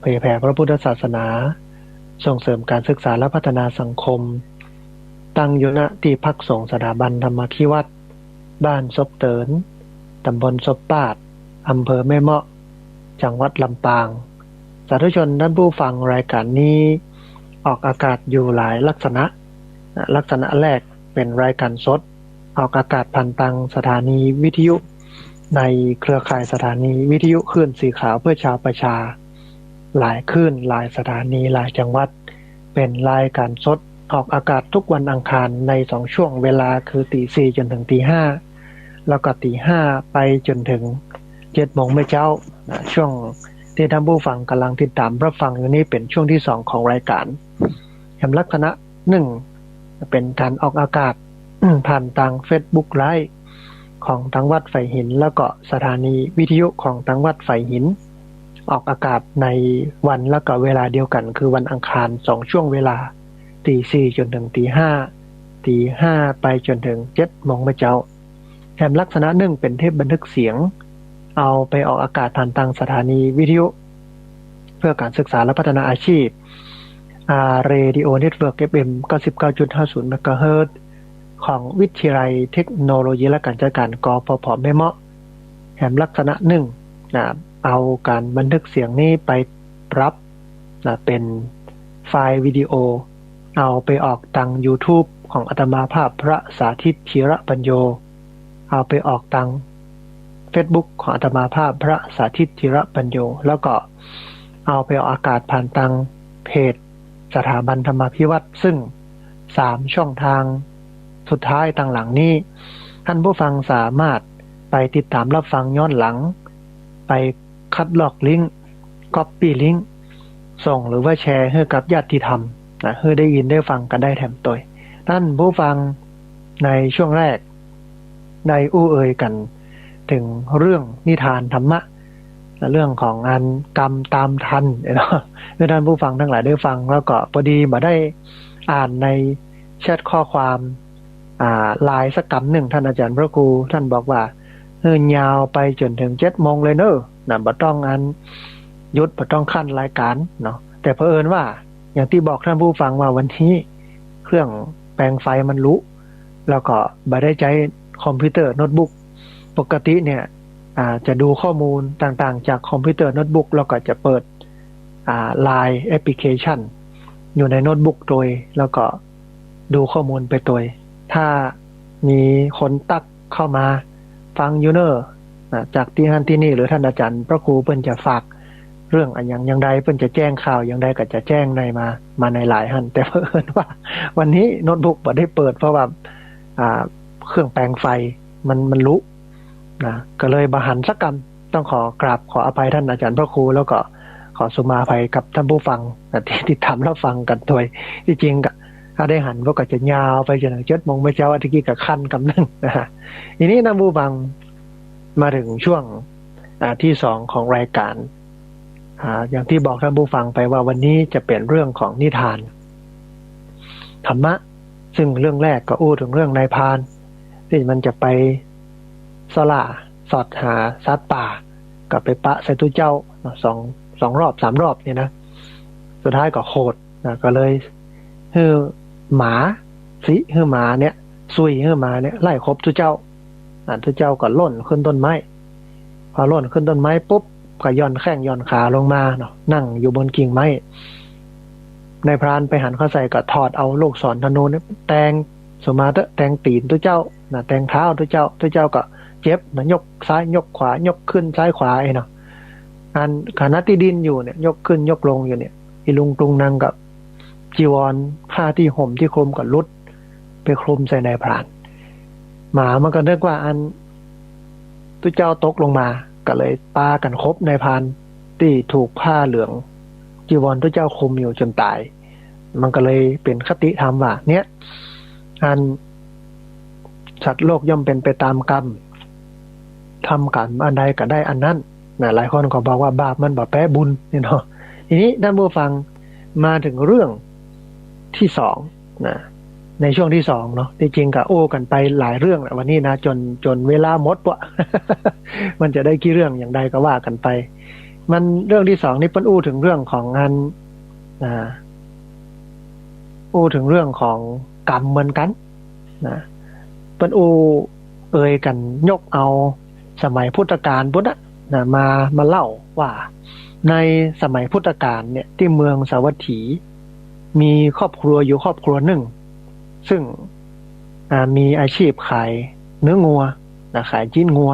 ผยแผ่พระพุทธศาสนาส่งเสริมการศึกษาและพัฒนาสังคมตั้งอยู่ณที่พักสงฆ์สถาบันธรรมคิวัตรบ้านซบเตินตำบลซบปาดอำเภอแม่เมาะจังหวัดลำปางสาธุชนท่านผู้ฟังรายการนี้ออกอากาศอยู่หลายลักษณะแรกเป็นรายการสดออกอากาศผ่านทางสถานีวิทยุในเครือข่ายสถานีวิทยุคลื่นสีขาวเพื่อชาวประชาหลายคลื่นหลายสถานีหลายจังหวัดเป็นรายการสดออกอากาศทุกวันอังคารใน2ช่วงเวลาคือตี 4จนถึงตี 5แล้วก็ตี 5ไปจนถึง7 โมงเช้าช่วงที่ท่านผู้ฟังกำลังติดตามรับฟังอยู่นี้เป็นช่วงที่2ของรายการแห่งลักษณะ1เป็นการออกอากาศผ่านทาง Facebook Live ของทางวัดไฝหินแล้วก็สถานีวิทยุของทางวัดไฝหินออกอากาศในวันแล้วก็เวลาเดียวกันคือวันอังคาร2ช่วงเวลาตี 4จนถึงตี 5ตี 5ไปจนถึง7 โมงเช้าแห่งลักษณะ1เป็นเทปบันทึกเสียงเอาไปออกอากาศผ่านทางสถานีวิทยุเพื่อการศึกษาและพัฒนาอาชีพRadio Network FM 99.50 เมกะเฮิรตซ์ของวิทยาลัยเทคโนโลยีและการจัดการกปภแม่เมาะแห่งลักษณะ1เอาการบันทึกเสียงนี้ไปรับเป็นไฟล์วิดีโอเอาไปออกทาง YouTube ของอาตมาภาพพระสาธิตธีระปัญโยเอาไปออกทาง Facebook ของอาตมาภาพพระสาธิตธีระปัญโยแล้วก็เอาไปออกอากาศผ่านทางเพจสถาบันธรรมพิวัตรซึ่ง3ช่องทางสุดท้ายต่างหลังนี้ท่านผู้ฟังสามารถไปติดตามรับฟังย้อนหลังไปคัดลอกลิงก์ก๊อปปี้ลิงก์ส่งหรือว่าแชร์ให้กับญาติธรรมให้ได้ยินได้ฟังกันได้แถมตัวท่านผู้ฟังในช่วงแรกได้อู้เอ่ยกันถึงเรื่องนิทานธรรมะและเรื่องของงานกรรมตามทันเนาะให้ท่านผู้ฟังทั้งหลายได้ฟังแล้วก็พอดีมาได้อ่านในแชทข้อความไลน์สักกรรมหนึ่งท่านอาจารย์พระครูท่านบอกว่ายาวไปจนถึง7 โมงเลยเนอะบ่ต้องหยุดบ่ต้องขั้นรายการเนาะแต่เผอิญว่าอย่างที่บอกท่านผู้ฟังว่าวันนี้เครื่องแปลงไฟมันรู้แล้วก็บ่ได้ใช้คอมพิวเตอร์โน้ตบุ๊กปกติเนี่ยจะดูข้อมูลต่างๆจากคอมพิวเตอร์โน้ตบุ๊กแล้วก็จะเปิดLine แอปพลิเคชันอยู่ในโน้ตบุ๊กโดยแล้วก็ดูข้อมูลไปโดยถ้ามีคนตักเข้ามาฟังยูเนอร์จากที่นั่นที่นี่หรือท่านอาจารย์พระครูเพิ่นจะฝากเรื่องอย่างใดเพิ่นจะแจ้งข่าวอย่างใดก็จะแจ้งในมาในหลายหันแต่เพิ่นว่าวันนี้โน้ตบุ๊กบ่ได้เปิดเพราะว่าเครื่องแปลงไฟมันรู้ก็เลยบหันสักกรรมต้องขอกราบขออภัยท่านอาจารย์พระครูแล้วก็ขอสุมาภัยกับท่านผู้ฟังที่ติดตามรับฟังกันโดยที่จริงก็ถ้าได้หันก็จะยาวไปจนถึง7 โมงเช้าอาทิตย์กับขั้นกำนึงทีนี้ท่านผู้ฟังมาถึงช่วงที่2ของรายการอย่างที่บอกท่านผู้ฟังไปว่าวันนี้จะเป็นเรื่องของนิทานธรรมะซึ่งเรื่องแรกก็อู้ถึงเรื่องนายพรานที่มันจะไปสอดหาสัตว์ป่ากับไปปะใส่ตู้เจ้า2 รอบ 3 รอบเนี่ยนะสุดท้ายก็โคตรก็เลยฮือหมาฮือหมาเนี่ยซุยฮือหมาเนี่ยไล่ครบตู้เจ้าตู้เจ้าก็ล่นขึ้นต้นไม้พอล่นขึ้นต้นไม้ปุ๊บก็ย่อนแข้งย่อนขาลงมาเนาะนั่งอยู่บนกิ่งไม้นายพรานไปหันเข้าใส่ก็ถอดเอาลูกศรธนูเนี่ยแทงสมาเตแทงตีนตู้เจ้าแทงเท้าตู้เจ้าก็เจ็บยกซ้ายยกขวายกขึ้นซ้ายขวาเนาะขณะที่ดินอยู่เนี่ยยกขึ้นยกลงอยู่เนี่ยอีลุงตุงนางกับจีวรผ้าที่ห่มที่คลุมกับลุดไปคลุมใส่นายพรานหมามันก็นึกว่าตู้เจ้าตกลงมาก็เลยปากันคบนายพรานที่ถูกผ้าเหลืองจีวรตู้เจ้าคลุมอยู่จนตายมันก็เลยเป็นคติธรรมว่าเนี่ยสัตว์โลกย่อมเป็นไปตามกรรมทำกรรมอันใดก็ได้อันนั้นหลายคนก็บอกว่าบาปมันบ่แปะบุญนี่เนาะทีนี้ท่านผู้ฟังมาถึงเรื่องที่2ในช่วงที่2เนาะที่จริงก็โอ้กันไปหลายเรื่องแหละวันนี้นะจนเวลาหมดวะ มันจะได้กี่เรื่องอย่างใดก็ว่ากันไป มันเรื่องที่สองนี่เปิ้นอู้ถึงเรื่องของงานอ่าอู้ถึงเรื่องของกรรมเหมือนกันนะเปิ้นอู้เอ่ยกันยกเอาสมัยพุทธกาลพุทธนะมาเล่าว่าในสมัยพุทธกาลเนี่ยที่เมืองสาวัตถีมีครอบครัวอยู่ครอบครัวหนึ่งซึ่งมีอาชีพขายเนื้องัวนะขายจิ้นงัว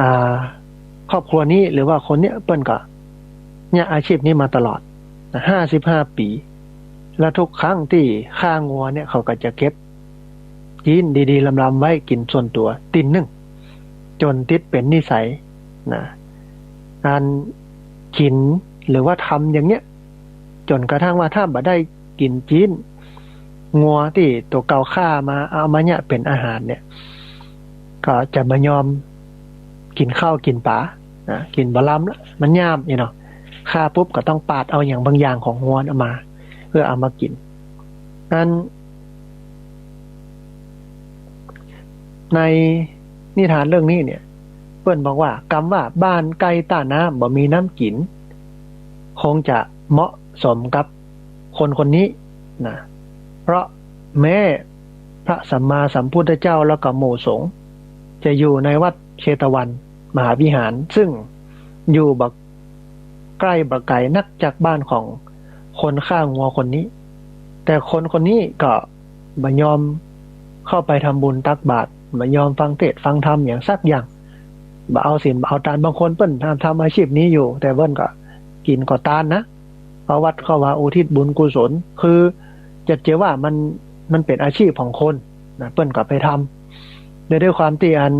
อ่าครอบครัวนี้หรือว่าคนเนี้ยเปิ้นก็เนี่ยอาชีพนี้มาตลอด55 ปีแล้วทุกครั้งที่ฆ่างัวเนี่ยเขาก็จะเก็บจีนดีๆลำๆไว้กินส่วนตัวตินหนึ่งจนติดเป็นนิสัยนะการกินหรือว่าทำอย่างเนี้ยจนกระทั่งว่าถ้าบ่ได้กินจีนงัวที่ตัวเก่าฆ่ามาเอามาเนี่ยเป็นอาหารเนี่ยก็จะมายอมกินข้าวกินปลากินบะล้ำละมันย่ามเนาะฆ่าปุ๊บก็ต้องปาดเอาอย่างบางอย่างของงัวออกมาเพื่อเอามากินนั้นในนิทานเรื่องนี้เนี่ยเพื่อนบอกว่ากำว่าบ้านไกลต้าน้ำบ่มีน้ำกินคงจะเหมาะสมกับคนคนนี้นะเพราะแม้พระสัมมาสัมพุทธเจ้าแล้วก็หมู่สงฆ์จะอยู่ในวัดเชตวันมหาวิหารซึ่งอยู่บักใกล้บักไกลนักจากบ้านของคนฆ่างัวคนนี้แต่คนคนนี้ก็บ่ยอมเข้าไปทำบุญตักบาตรบ่ยอมฟังเทศน์ฟังธรรมอย่างสักอย่างบ่เอาศีลบ่เอาทานบางคนเปิ้นทำอาชีพนี้อยู่แต่เปิ้นก็กินก็ตานนะเพราะวัดเขาว่าอุทิศบุญกุศลคือจะเจอว่ามันเป็นอาชีพของคนนะเปิ้นก็ไปทำด้วยความที่อัน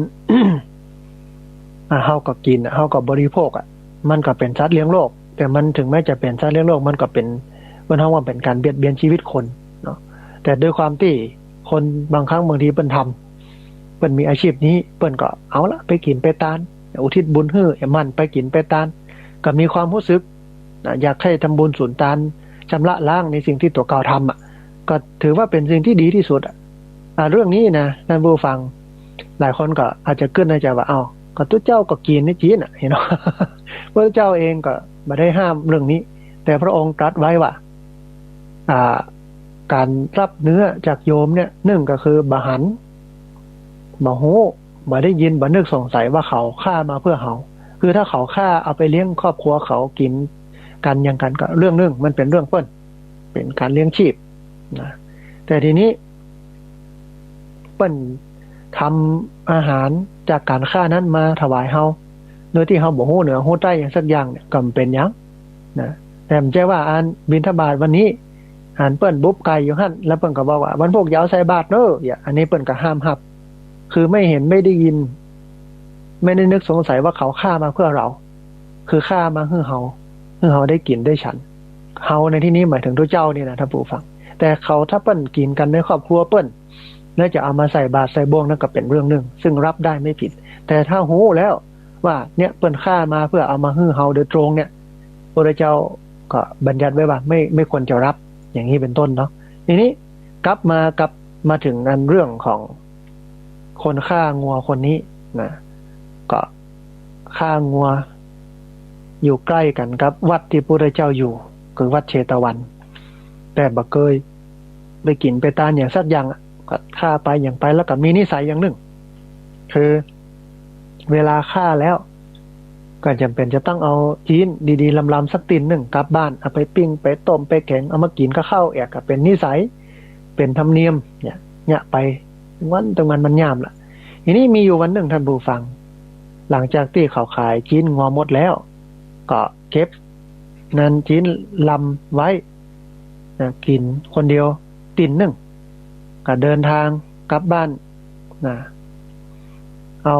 เฮาก็กินเฮาก็บริโภคมันก็เป็นสัตว์เลี้ยงโลกแต่มันถึงแม้จะเป็นสัตว์เลี้ยงโลกมันก็เป็นมันเฮาว่าเป็นการเบียดเบียนชีวิตคนเนาะแต่ด้วยความที่คนบางครั้งบางทีเปิ้นทำเปิ้นมีอาชีพนี้เปิ้นก็เอาละไปกินไปตานอุทิศบุญให้มันไปกินไปตานก็มีความรู้สึกอยากให้ทำบุญสุนทานชำระล้างในสิ่งที่ตัวเก่าทำก็ถือว่าเป็นสิ่งที่ดีที่สุดเรื่องนี้นะท่านผู้ฟังหลายคนก็อาจจะขึ้นในใจว่าก็ตัวเจ้าก็กินในจีนเห็นไหม พระเจ้าเองก็ไม่ได้ห้ามเรื่องนี้แต่พระองค์ตรัสไว้ว่าการรับเนื้อจากโยมเนี่ยหนึ่งก็คือบะหันบะโหบะได้ยินบะนึกสงสัยว่าเขาฆ่ามาเพื่อเขาคือถ้าเขาฆ่าเอาไปเลี้ยงครอบครัวเขากินกันอย่างกันก็เรื่องนึงมันเป็นเรื่องเปิ้นเป็นการเลี้ยงชีพนะแต่ทีนี้เปิ้นทำอาหารจากการฆ่านั้นมาถวายเฮาโดยที่เฮาบ่ฮู้เหนือฮู้ใต้อย่างสักอย่างเนี่ยก็เป็นหยังนะแต่ผมใจว่าอันบิณฑบาตวันนี้อันเปิ้นบุบไก่อยู่หั่นแล้วเปิ้นก็บอกว่าวันพวกยาวใส่บาตรเด้ออย่าอันนี้เปิ้นก็ห้ามรับคือไม่เห็นไม่ได้ยินไม่ได้นึกสงสัยว่าเขาฆ่ามาเพื่อเราคือฆ่ามาให้เฮาได้กินได้ฉันเฮาในที่นี้หมายถึงทุกเจ้านี่นะท่านผู้ฟังแต่เขาถ้าเปิ้นกินกันในครอบครัวเปิ้นแล้วจะเอามาใส่บาตรใส่บ่วงนั่นก็เป็นเรื่องนึงซึ่งรับได้ไม่ผิดแต่ถ้าฮู้แล้วว่าเนี่ยเปิ้นฆ่ามาเพื่อเอามาให้เฮาโดยตรงเนี่ยพระเจ้าก็บัญญัติไว้ว่าไม่ควรจะรับอย่างนี้เป็นต้นเนาะทีนี้กลับมาถึงอันเรื่องของคนฆ่างัวคนนี้นะก็ฆ่างัวอยู่ใกล้กันกับวัดที่พระเจ้าอยู่คือวัดเชตวันแต่บ่เคยไปกินไปตานอย่างสักอย่างก็ฆ่าไปอย่างไปแล้วก็มีนิสัยอย่างหนึ่งคือเวลาฆ่าแล้วก็จำเป็นจะต้องเอาจีนดีๆลำๆสักตินหนึ่งกลับบ้านเอาไปปิ้งไปต้มไปแกงเอามากินก็เข้าแอกก็เป็นนิสัยเป็นธรรมเนียมเนี่ยไปวันตรงนั้นมันยามล่ะทีนี้มีอยู่วันหนึ่งท่านผู้ฟังหลังจากที่เขาขายจีนงอหมดแล้วก็เก็บนั้นจีนลำไว้กินคนเดียวตินหนึ่งก็เดินทางกลับบ้านเอา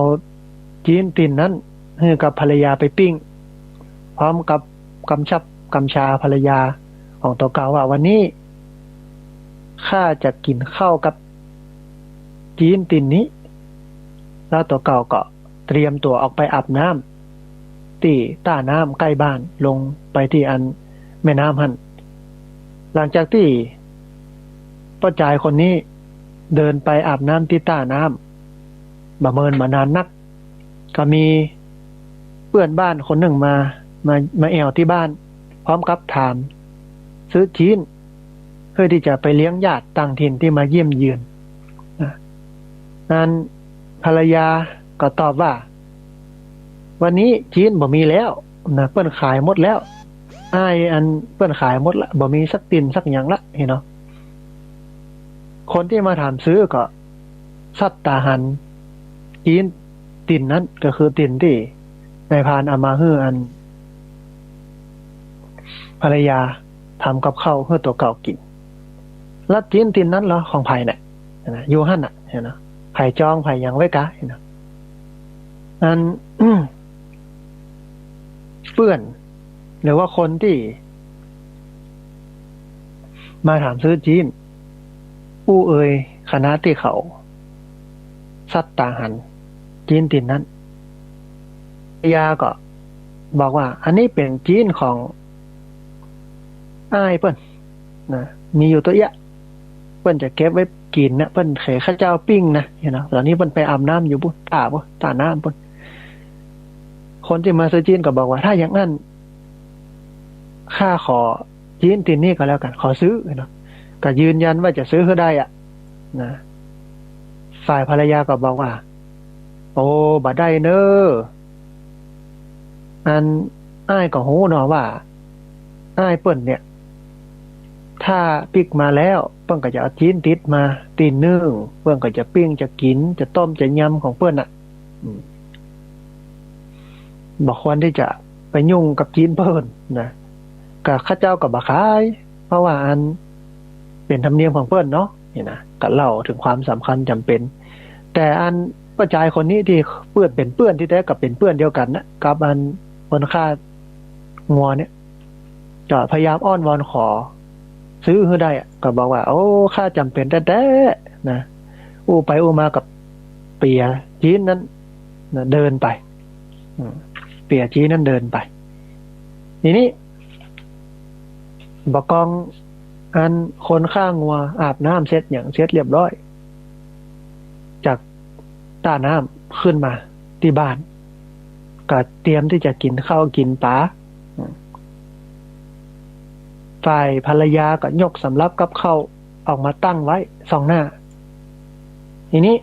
จีนตินนั้นให้กับภรรยาไปปิ้งพร้อมกับกำชาภรรยาของตัวเก่าว่าวันนี้ข้าจะกินข้าวกับจีนตินนี้แล้วตัวเก่าก็เตรียมตัวออกไปอาบน้ำที่ต้าน้ำใกล้บ้านลงไปที่อันแม่น้ำหันหลังจากที่ป้าจายคนนี้เดินไปอาบน้ำที่ต้าน้ำบ่เมินมานานนักก็มี พื่อนบ้านคนหนึ่งมาแอวที่บ้านพร้อมกับถามซื้อจีนเพื่อที่จะไปเลี้ยงญาติต่างถิ่นที่มาเยี่ยมเยือนนั้นภรรยาก็ตอบว่าวันนี้จีนบ่มีแล้วนะเปิ้นขายหมดแล้วอ้ายอันเปิ้นขายหมดละบ่มีสักตินสักอย่างละเห็นเนาะคนที่มาถามซื้อก็สัตตาหันจีนตินนั้นก็คือตินที่นายพรานเอามาให้อันภรรยาทำกับข้าวเพื่อตัวเก่ากินแล้วจีนตินนั้นเหรอของไผ่เนี่ยนะอยู่หั่นน่ะเห็นเนาะไผ่จองไผ่ยังไว้กะเห็นเนาะอันเพื่อนหรือว่าคนที่มาถามซื้อจีนผู้เอ่ยคณะที่เขาสัตตาหันจีนตินนั้นยาก็บอกว่าอันนี้เป็นจีนของอ้ายเปิ้นนะมีอยู่ตัวเยอะเปิ้นจะเก็บไว้กินนะเปิ้นเขยข้าเจ้าปิ้งนะเห็นเนาะตอนนี้เปิ้นไปอาบน้ำอยู่บุตาน้ำเปิ้นคนที่มาซื้อจีนก็บอกว่าถ้าอย่างนั้นข้าขอจีนตินนี่ก็แล้วกันขอซื้อเนาะก็ยืนยันว่าจะซื้อให้ได้อ่ะนะฝ่ายภรรยาก็บอกว่าโอ้บ่ได้เนออันอ้ายก็ฮู้เนาะว่าอ้ายเปิ้นเนี่ยถ้าปิกมาแล้วเปิ้นก็จะเอาจีนติดมาตีนนึ่งเปิ้นก็จะปิ้งจะกินจะต้มจะยำของเปิ้นน่ะบอกควรที่จะไปยุ่งกับจีนเปิ้นนะก็ข้าเจ้าก็บ่ขายเพราะว่าอันเป็นธรรมเนียมของเปิ้นเนาะนี่นะก็เล่าถึงความสำคัญจำเป็นแต่อันประจายคนนี้ที่เปื้อนเป็นเปื้อนที่แท้กับเป็นเปื้อนเดียวกันนะกับอันคนฆ่างัวเนี่ยจะพยายามอ้อนวอนขอซื้อให้ได้ก็บอกว่าโอ้ข้าจำเป็นแท้ๆนะอู้ไปอู้มากับเปียจีนนั้นนะเดินไปเปียจีนนั้นเดินไปทีนี้บอกกองอันคนฆ่างัวอาบน้ำเสร็จอย่างเสร็จเรียบร้อยจากต้าน้ำขึ้นมาที่บ้านก็เตรียมที่จะกินข้าวกินปลาฝ่ายภรรยาก็ยกสำรับกับข้าวออกมาตั้งไว้สองหน้าทีนี้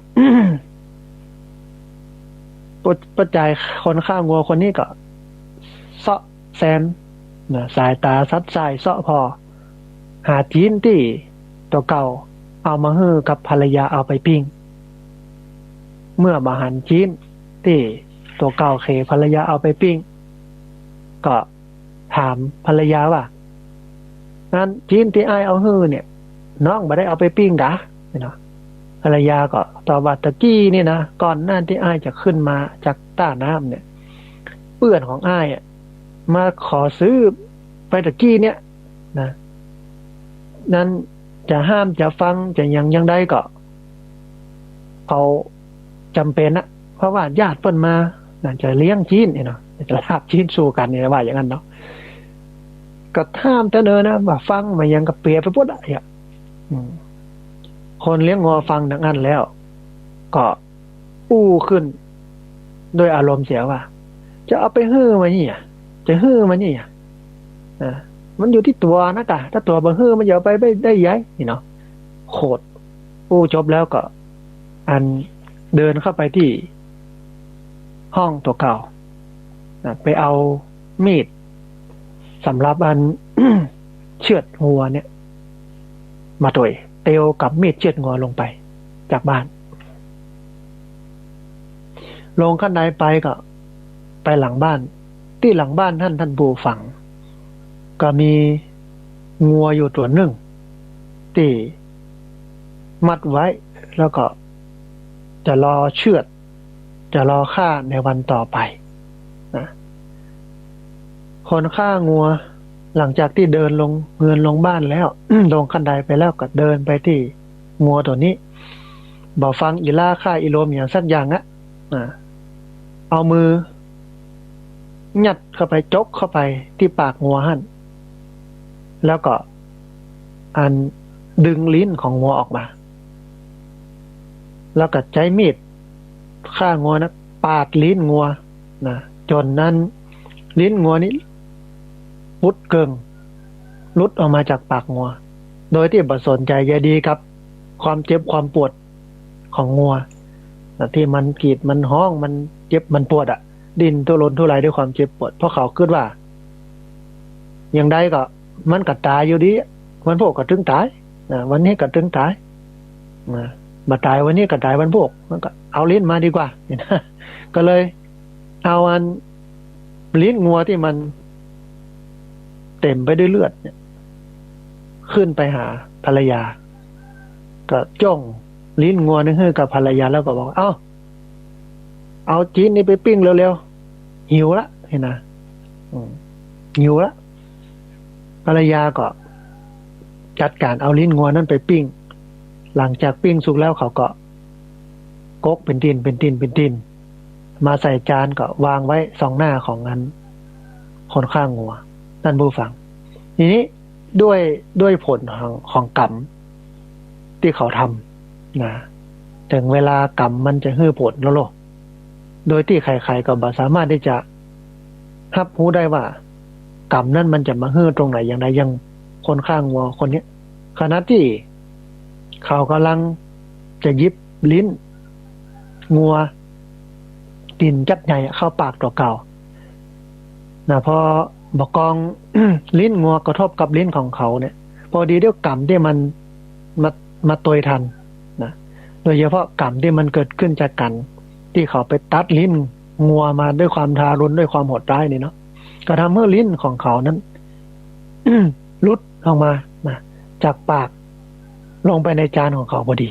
ปัจจัยคนฆ่างัวคนนี้ก็เซาะแซมสายตาซัดสายเซาะพอหาจีนที่ตัวเก่าเอามาให้กับภรรยาเอาไปปิ้งเมื่อมาหันจีนที่ตัวเก่าเคภรรยาเอาไปปิ้งก็ถามภรรยาว่างั้นจีนที่อ้ายเอาให้เนี่ยน้องบ่ได้เอาไปปิ้งดะเนาะภรรยาก็ตอบว่าตะกี้นี่นะก่อนหน้าที่อ้ายจะขึ้นมาจากต้าน้ำเนี่ยเพื่อนของอ้ายมาขอซื้อไปตะกี้เนี่ยนะนั้นจะห้ามจะฟังจะยังได้ก็เขาจำเป็นนะเพราะว่าญาติเปิ้นมาจะเลี้ยงจีนเนาะจะลาบจีนสู่กันเนี่ยว่าอย่างนั้นเนาะก็ห้ามแต่เนอนะว่าฟังมายังกับเปียไปปุ๊บอ่ะคนเลี้ยงงัวฟังดังนั้นแล้วก็อู้ขึ้นโดยอารมณ์เสียว่าจะเอาไปฮื้อมานี่อ่ะจะฮื้อมานี่อ่ะมันอยู่ที่ตัวนะกะถ้าตัวบ่ฮื้อมันอย่าไปได้ย้ายนี่เนาะโคตรอู้จบแล้วก็อันเดินเข้าไปที่ห้องตัวเก่าไปเอามีดสำหรับอัน เชือดงัวเนี่ยมาต่อยเตียวกับมีดเชือดงัวลงไปจากบ้านลงขั้นใดไปก็ไปหลังบ้านที่หลังบ้านท่านบูฝังก็มีงัวอยู่ตัวหนึ่งที่มัดไว้แล้วก็จะรอเชือดจะรอฆ่าในวันต่อไปนะคนฆ่างัวหลังจากที่เดินลงเรือนลงบ้านแล้ว ลงขั้นใดไปแล้วก็เดินไปที่งัวตัวนี้บอกฟังอีล่าฆ่าอีโลมอย่างสักอย่างเอามือยัดเข้าไปจกเข้าไปที่ปากงัวหั่นแล้วก็อันดึงลิ้นของงัวออกมาแล้วก็ใช้มีดฆ่างัวนะปาดลิ้นงัวนะ จนนั้นลิ้นงัวนี้พุดเกิงลุดออกมาจากปากงัวโดยที่บ่สนใจใยดีครับความเจ็บความปวดของงัวที่มันกรีดมันห้องมันเจ็บมันปวดอ่ะดิ้นทุรนทุรายด้วยความเจ็บปวดเพราะเขาคิดว่าอย่างใดก็มันก็ตายอยู่ดีวันพวกก็ถึงตายวันนี้ก็ถึงตายมาตายวันนี้ก็ตายวันพวกมันก็เอาลิ้นมาดีกว่าก็เลยเอาอันลิ้นงัวที่มันเต็มไปด้วยเลือดเนี่ยขึ้นไปหาภรรยาก็จ้องลิ้นงัวนึงให้กับภรรยาแล้วก็บอกเอาจีนนี่ไปปิ้งเร็วๆหิวละเห็นนะหิวละภรรยาก็จัดการเอาลิ้นงัวนั้นไปปิ้งหลังจากปิ้งสุกแล้วเขาก็กกเป็นตินมาใส่จานก็วางไว้สองหน้าของนั้นคนข้างงัวนั่นผู้ฟังทีนี้ด้วยผลของกรรมที่เขาทำนะถึงเวลากรรมมันจะให้ผลแล้วโลกโดยที่ใครๆก็บ่สามารถที่จะรับรู้ได้ว่ากรรมนั้นมันจะมาให้ตรงไหนอย่างไรยังคนข้างงัวคนนี้ขณะที่เขากำลังจะยิบลิ้นงัวดินจัดใหญ่เข้าปากตัวเก่านะพอบอกกอง ลิ้นงัวกระทบกับลิ้นของเขาเนี่ยพอดีด้วยกรรมที่มันมาตวยทันนะโดยเฉพาะกรรมที่มันเกิดขึ้นจากกันที่เขาไปตัดลิ้นงัวมาด้วยความทารุณด้วยความโหดร้ายนี่เนาะก็ทำให้ลิ้นของเขานั้น ลุดออกมานะจากปากลงไปในจานของเขาพอดี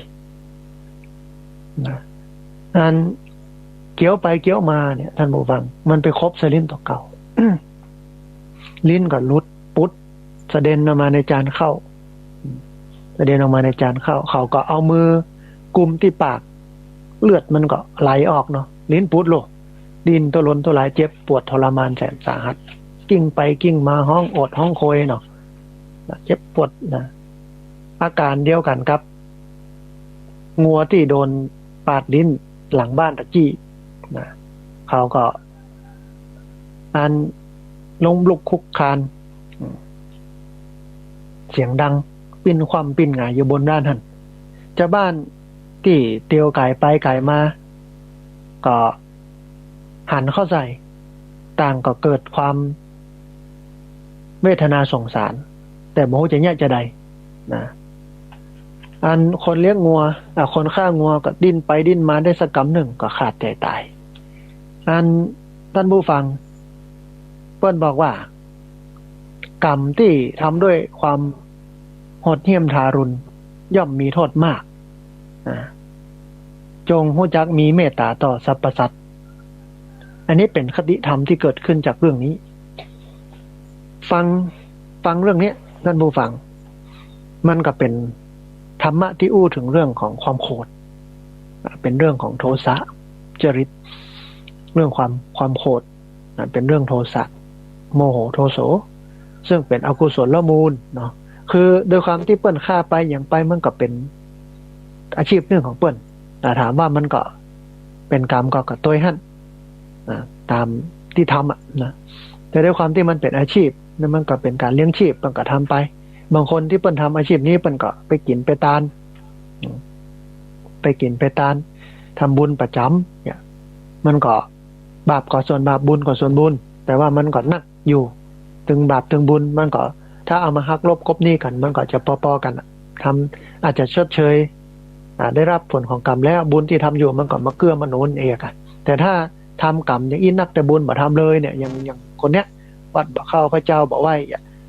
นะอันเคี้ยวไปเคี้ยวมาเนี่ยท่านผู้ฟังมันไปครบลิ้นตัวเก่า ลิ้นก็ลุดปุ๊ดเสด็นออกมาในจานข้าวเสด็นออกมาในจานข้าวเขาก็เอามือกุมที่ปากเลือดมันก็ไหลออกเนาะลิ้นปุ๊ดโลดิ้นตัวล้นตัวหลายเจ็บปวดทรมานแสนสาหัสกิ้งไปกิ้งมาห้องโอดห้องโคยเนาะเจ็บปวดนะอาการเดียวกันครับงัวที่โดนปาดลิ้นหลังบ้านตะกี้นะเขาก็อันล้มลุกคุกคานเสียงดังปิ้นความปิ้นหงายอยู่บนด้านหันเจ้าบ้านที่เตียวไก่ไปไก่มาก็หันเข้าใส่ต่างก็เกิดความเวทนาสงสารแต่โมโหจะแยกจะใดนะอันคนเลี้ยงงัวคนฆ่างัวก็ดิ้นไปดิ้นมาได้สักกำหนึ่งก็ขาดใจตายอันท่านผู้ฟังเปิ้นบอกว่ากรรมที่ทำด้วยความโหดเหี้ยมทารุณย่อมมีโทษมากจงรู้จักมีเมตตาต่อสรรพสัตว์อันนี้เป็นคติธรรมที่เกิดขึ้นจากเรื่องนี้ฟังเรื่องนี้ท่านผู้ฟังมันก็เป็นธรรมะที่อู้ถึงเรื่องของความโกรธเป็นเรื่องของโทสะจริตเรื่องความโกรธเป็นเรื่องโทสะโมโหโทโสซึ่งเป็นอกุศลมูลเนาะคือโดยความที่เปิ้นฆ่าไปอย่างไปมันก็เป็นอาชีพเรื่องของเปิ้นแต่ถามว่ามันก็เป็นกรรมก็กับตัวหั่นตามที่ทำนะแต่ด้วยความที่มันเป็นอาชีพนั่นมันก็เป็นการเลี้ยงชีพมันก็ทำไปบางคนที่เปิ้นทำอาชีพนี้เปิ้นก็ไปกินไปตานทำบุญประจำเนี่ยมันก็บาปก็ส่วนบาปบุญก็ส่วนบุญแต่ว่ามันก็นักอยู่ถึงบาปถึงบุญมันก็ถ้าเอามาหักลบกบหนี้กันมันก็จะปอๆกันทำอาจจะชดเชยได้รับผลของกรรมแล้วบุญที่ทำอยู่มันก็มาเกื้อมาหนุนเองกันแต่ถ้าทำกรรมอย่างอินนักแต่บุญบ่ทำเลยเนี่ยอย่างคนเนี้ยวัดบ่เข้าพระเจ้าบอกไว้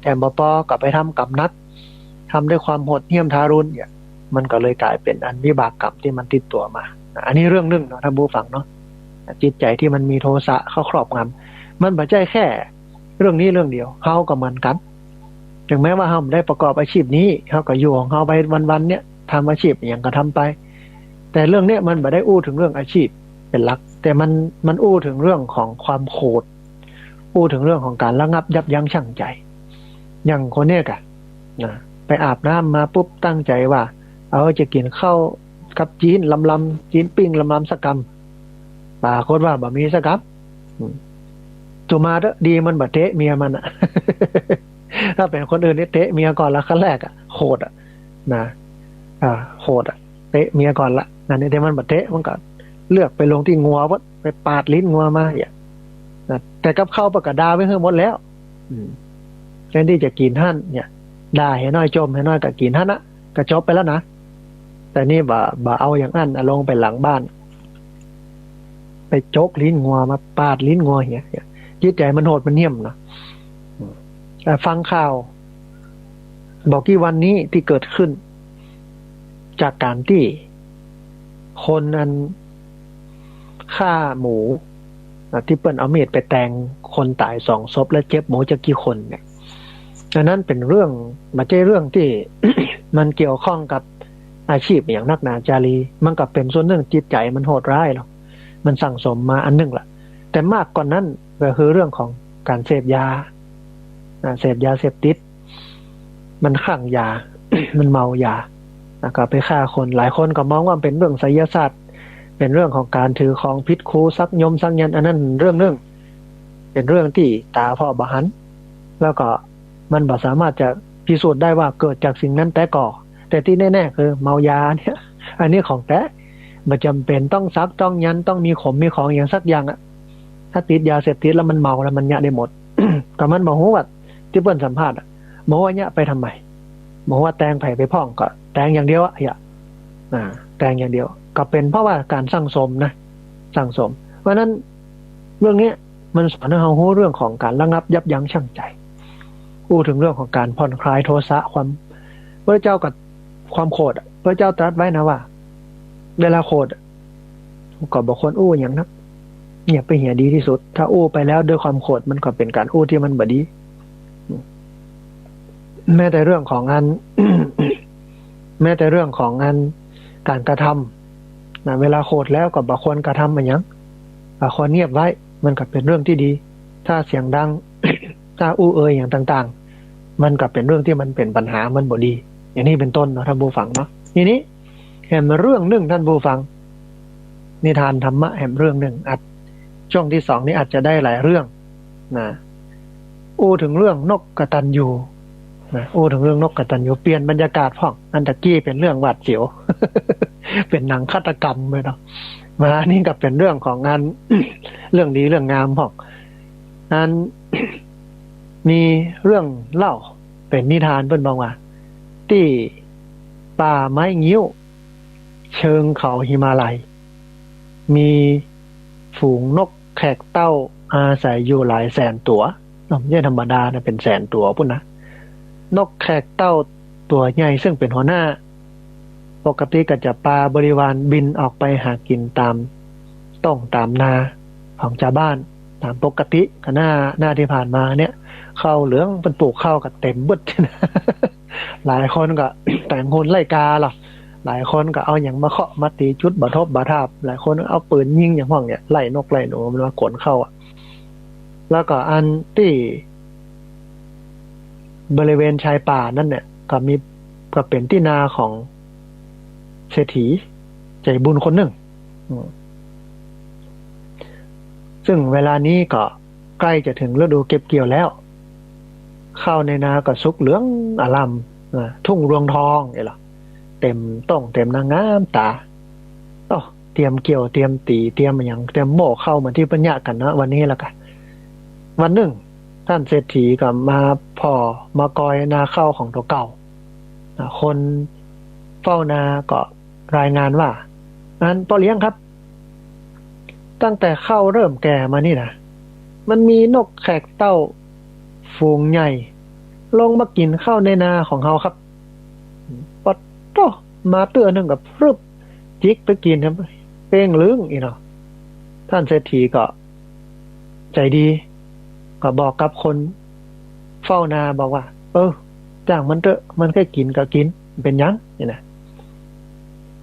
แต่บ่ปอกับไปทำกรรมนักทำด้วยความโหดเหี้ยมทารุณเนี่ยมันก็เลยกลายเป็นอันวิบากกรรมที่มันติดตัวมาอันนี้เรื่องนึงเนาะท่านผู้ฟังเนาะจิตใจที่มันมีโทสะเข้าครอบงำมันบ่ใช่แค่เรื่องนี้เรื่องเดียวเฮาก็เหมือนกันถึงแม้ว่าเฮาได้ประกอบอาชีพนี้เฮาก็อยู่ของเฮาไปวันๆเนี่ยทำอาชีพอย่างก็ทำไปแต่เรื่องนี้มันบ่ได้อู้ถึงเรื่องอาชีพเป็นหลักแต่มันอู้ถึงเรื่องของความโกรธอู้ถึงเรื่องของการระงับยับยั้งชั่งใจอย่างคนเนี้ยกันนะไปอาบน้ำมาปุ๊บตั้งใจว่าจะกินข้าวกับจีนลำจีนปิ้งลำสักกำปรากฏว่าบ่มีสักกำ จูมาเด้อดีมันบัดเตะเมียมันอ่ะ ถ้าเป็นคนอื่นนี่เตะเมียก่อนละขั้นแรกอ่ะโหดอ่ะนะโหดอ่ะเตะเมียก่อนละงานนี้แต่มันบัดเตะมันก็เลือกไปลงที่งัววัดไปปาดลิ้นงัวมาอย่างนะแต่กับข้าวประกาศดาไว้เพิ่มหมดแล้วแทนที่จะกินท่านเนี่ยด่าให้น้อยจมให้น้อยก็กินท่านนะก็จบไปแล้วนะแต่นี่บ่เอาอย่างนั้นลงไปหลังบ้านไปโจกลิ้นงัวมาปาดลิ้นงัวอย่างเงี้ยจิตใจมันโหดมันเหี้ยมนะแต่ฟังข่าวบอกกี่วันนี้ที่เกิดขึ้นจากการที่คนนั้นฆ่าหมูที่เปิ้นเอามีดไปแทงคนตาย2 ศพและเจ็บหมูจะกี่คนเนี่ยดังนั้นเป็นเรื่องไม่ใช่เรื่องที่ มันเกี่ยวข้องกับอาชีพอย่างนักหนาจารีมันก็เป็นส่วนหนึ่งจิตใจมันโหดร้ายหรอกมันสั่งสมมาอันหนึ่งแหละแต่มากกว่านั้นก็คือเรื่องของการเสพยาเสพยาเสพติดมันคลั่งยา มันเมายาก็ไปฆ่าคนหลายคนก็มองว่าเป็นเรื่องไสยศาสตร์เป็นเรื่องของการถือของพิษคูซักยมซักยันอันนั้นเรื่องนึงเป็นเรื่องที่ตาพ่อบหันแล้วก็มันบ่สามารถจะพิสูจน์ได้ว่าเกิดจากสิ่งนั้นแต่ที่แน่ๆคือเมายาเนี่ยอันนี้ของแท้มันจำเป็นต้องซักต้องยันต้องมีขมมีของอย่างสักอย่างอะถ้าติดยาเสพติดแล้วมันเมาแล้วมันยะได้หมด ก็มันบอกว่าที่เปิ้นสัมภาษณ์หมอว่าเนี่ยไปทำไมหมอว่าแตงไผ่ไปพ่องก็แตงอย่างเดียวอะอย่าแตงอย่างเดียวก็เป็นเพราะว่าการสั่งสมนะสั่งสมเพราะนั้นเรื่องนี้มันสอนให้เรารู้เรื่องของการระงับยับยั้งชั่งใจพูดถึงเรื่องของการผ่อนคลายโทสะความพระเจ้ากับความโกรธพระเจ้าตรัสไว้นะว่าเวลาโกรธก็บอกคนอู้อย่างนั้นเงียบไปเหียดีที่สุดถ้าอู้ไปแล้วด้วยความโกรธมันก็เป็นการอู้ที่มันบดีแม้แต่เรื่องของงาน แม้แต่เรื่องของงานการกระทำนะเวลาโกรธแล้วก็บอกควรกระทำเหมือนยังควรเงียบไว้มันก็เป็นเรื่องที่ดีถ้าเสียงดัง ถ้าอู้เอ่ยอย่างต่างๆมันก็เป็นเรื่องที่มันเป็นปัญหามันบ่ดีอย่างนี้เป็นต้นเนาะท่านผู้ฟังเนาะทีนี้แห่งเรื่องหนึ่งท่านผู้ฟังนิทานธรรมะแห่งเรื่องหนึ่งอาจช่วงที่2นี้อาจจะได้หลายเรื่องนะอู้ถึงเรื่องนกกตัญญูนะอู้ถึงเรื่องนกกตัญญูเปลี่ยนบรรยากาศพ่องอันตะกี้เป็นเรื่องหวาดเสียว เป็นหนังฆาตกรรมเลยเนาะมานี่ก็เป็นเรื่องของงาน เรื่องดีเรื่องงามพ่องนั้น มีเรื่องเล่าเป็นนิทานเพิ่นบอกว่าที่ป่าไม้งิ้วเชิงเขาหิมาลัยมีฝูงนกแขกเต้าอาศัยอยู่หลายแสนตัวไม่ใช่ธรรมดานะเป็นแสนตัวพุ่นนะนกแขกเต้าตัวใหญ่ซึ่งเป็นหัวหน้าปกติก็จะพาบริวารบินออกไปหากินตามตามนาของชาวบ้านตามปกติก็หน้าที่ผ่านมาเนี่ยข้าวเหลืองเป็นปลูกข้าวกับเต็มบึดนะ หลายคนก็ แต่งคนไล่กาหรอหลายคนก็เอาอย่างมาเคาะมาตีชุดบะทบบะทาบหลายคนเอาปืนยิงอย่างพวกเนี่ยไล่นกไล่หนูมันมาขนเข้าอ่ะแล้วก็อันที่บริเวณชายป่านั่นเนี่ยก็เป็นที่นาของเศรษฐีใจบุญคนหนึ่งซึ่งเวลานี้ก็ใกล้จะถึงฤดูเก็บเกี่ยวแล้วข้าวในนาก็สุกเหลืองอลามทุ่งรวงทองนี่หรอเต็มนางงามตาเตรียมเกี่ยวเตรียมตีเตรียมอย่างเตรียมโม่เข้าเหมือนที่ปัญญากันนะวันนี้แล้วกันวันหนึ่งท่านเศรษฐีก็มามากอยนาข้าวของตัวเก่าคนเฝ้านาก็รายงานว่างั้นพ่อเลี้ยงครับตั้งแต่ข้าวเริ่มแก่มานี่นะมันมีนกแขกเต้าฝูงใหญ่ลงมากินข้าวในนาของเขาครับปัดโตมาเตือนหนึ่งกับพรึบจิกไปกินครับเป้งลึงอีเนาะท่านเศรษฐีก็ใจดีก็บอกกับคนเฝ้านาบอกว่าจ้างมันเถอะมันแค่กินก็กินเป็นยังนี่นะ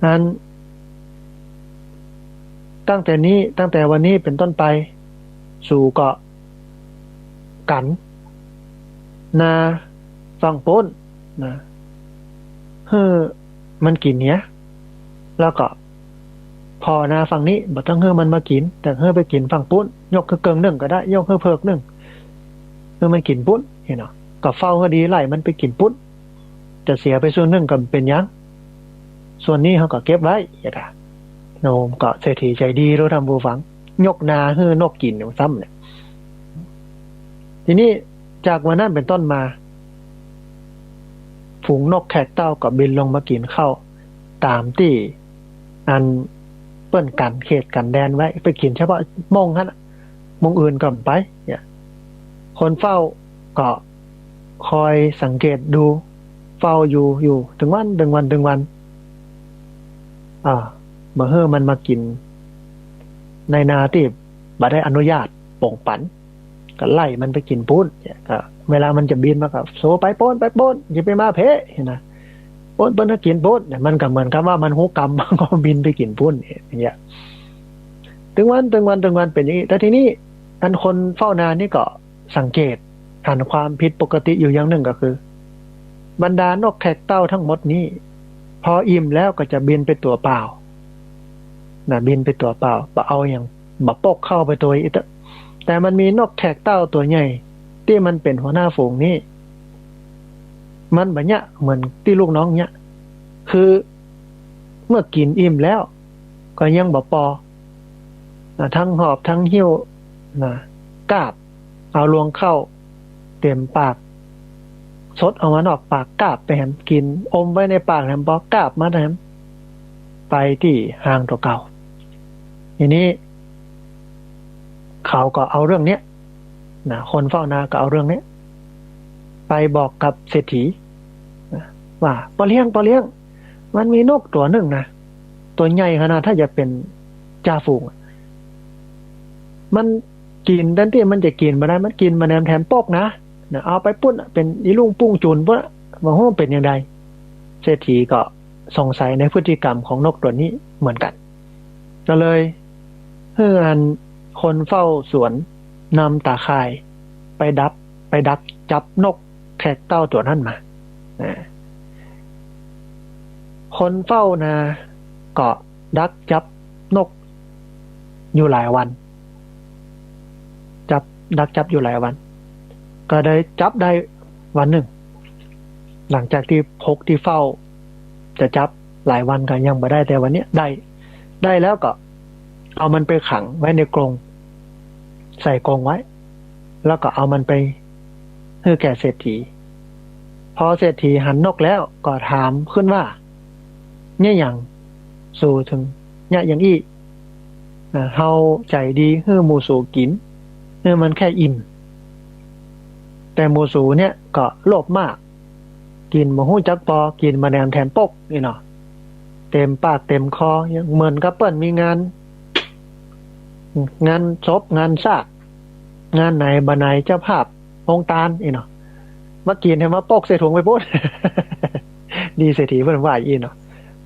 นั้นตั้งแต่วันนี้เป็นต้นไปสู่เกาะกันนาฟังโป้นนะมันกินเนี้ยแล้วก็ พอนาฝั่งนี้บ่ต้องเฮือมันมากินแต่เฮือไปกินฝั่งปุ้นยกคือเกิงหนึ่งก็ได้ยกคือเพิกหนึ่งเฮือมันกินปุ้นเห็นเนาะก็เฝ้าก็ดีไล่มันไปกินปุ้นจะเสียไปส่วนหนึ่งก็เป็นยังส่วนนี้เขาก็เก็บไว้อย่างนี้โนมก็เศรษฐีใจดีรู้ทำบูฟังยกนาเฮือนกกินซ้ำเนี่ยทีนี้จากวันนั้นเป็นต้นมาฝูงนกแขกเต้าก็บินลงมากินข้าวตามที่อันเปิ้นกันเขตกันแดนไว้ไปกินเฉพาะมงฮะมงอื่นก็ไปเนี่ยคนเฝ้าก็คอยสังเกตดูเฝ้าอยู่ถึงวันเมื่อเฮือมันมากินในนาที่บ่ได้อนุญาตป่งปันก็ไล่มันไปกินปุ้นเนี่ยก็เวลามันจะบินมากับโซไปป้นอย่าไปมาเพะนะป้นก็กินปุ้นเนี่ยมันก็เหมือนกับว่ามันหูกรรมมันก็บินไปกินปุ้นอย่างเงี้ยถึงวันเป็นอย่างนี้แต่ทีนี้อันคนเฝ้านานี่ก็สังเกตเห็นความผิดปกติอยู่อย่างหนึ่งก็คือบรรดานกแขกเต้าทั้งหมดนี้พออิ่มแล้วก็จะบินไปตัวเปล่าบินไปตัวเปล่าเอาอย่างบ่ปกเข้าไปตัวอีกแต่มันมีนกแขกเต้าตัวใหญ่ที่มันเป็นหัวหน้าฝูงนี้มันแบบเนี้ยเหมือนที่ลูกน้องเนี้ยคือเมื่อกินอิ่มแล้วก็ยังบ่ปอทั้งหอบทั้งหิ้วกาบเอาลวงเข้าเต็มปากซดเอามันออกปากกาบไปแหมกินอมไว้ในปากแหมบอกกาบมาแหมไปที่ห้างตัวเก่าทีนี้เขาก็เอาเรื่องนี้คนเฝ้านาก็เอาเรื่องนี้ไปบอกกับเศรษฐีว่าปอเลี้ยงมันมีนกตัวหนึ่งนะตัวใหญ่ขนาดถ้าจะเป็นจ่าฝูงมันกินดันที่มันจะกินมาได้มันกินมาแถมปกนะเอาไปปุ้นเป็นอีลุงปุ้งจุนปุ้นว่าห้องเป็นอย่างไรเศรษฐีก็สงสัยในพฤติกรรมของนกตัวนี้เหมือนกันก็เลยเฮือนคนเฝ้าสวนนำตาข่ายไปดักจับนกแขกเต้าตัวนั้นมาคนเฝ้านาก็ดักจับนกอยู่หลายวันดักจับอยู่หลายวันก็ได้จับได้วันหนึ่งหลังจากที่พกที่เฝ้าจะจับหลายวันก็ยังไม่ได้แต่วันนี้ได้แล้วก็เอามันไปขังไว้ในกรงใส่กรงไว้แล้วก็เอามันไปให้แก่เศรษฐีพอเศรษฐีหันนกแล้วก็ถามขึ้นว่าเนี่ยอย่างสู่ถึงเนี่ยอย่างอี้เฮาใจดีให้หมูสู่กินเนี่ยมันแค่อิ่มแต่หมูสู่เนี่ยก็โลภมากกินมาหู้จักปอกินมาแนมแถมปกนี่เนาะเต็มปากเต็มคอยังเหมือนกับเปิ้นมีงานศพงานซากงานไหนบ่ไหนเจ้าภาพองค์ตาลนี่เนาะมากินให้มาปกใส่ถุงไปปุ๊บ ดีเศรษฐีเพิ่นว่าอีเนาะ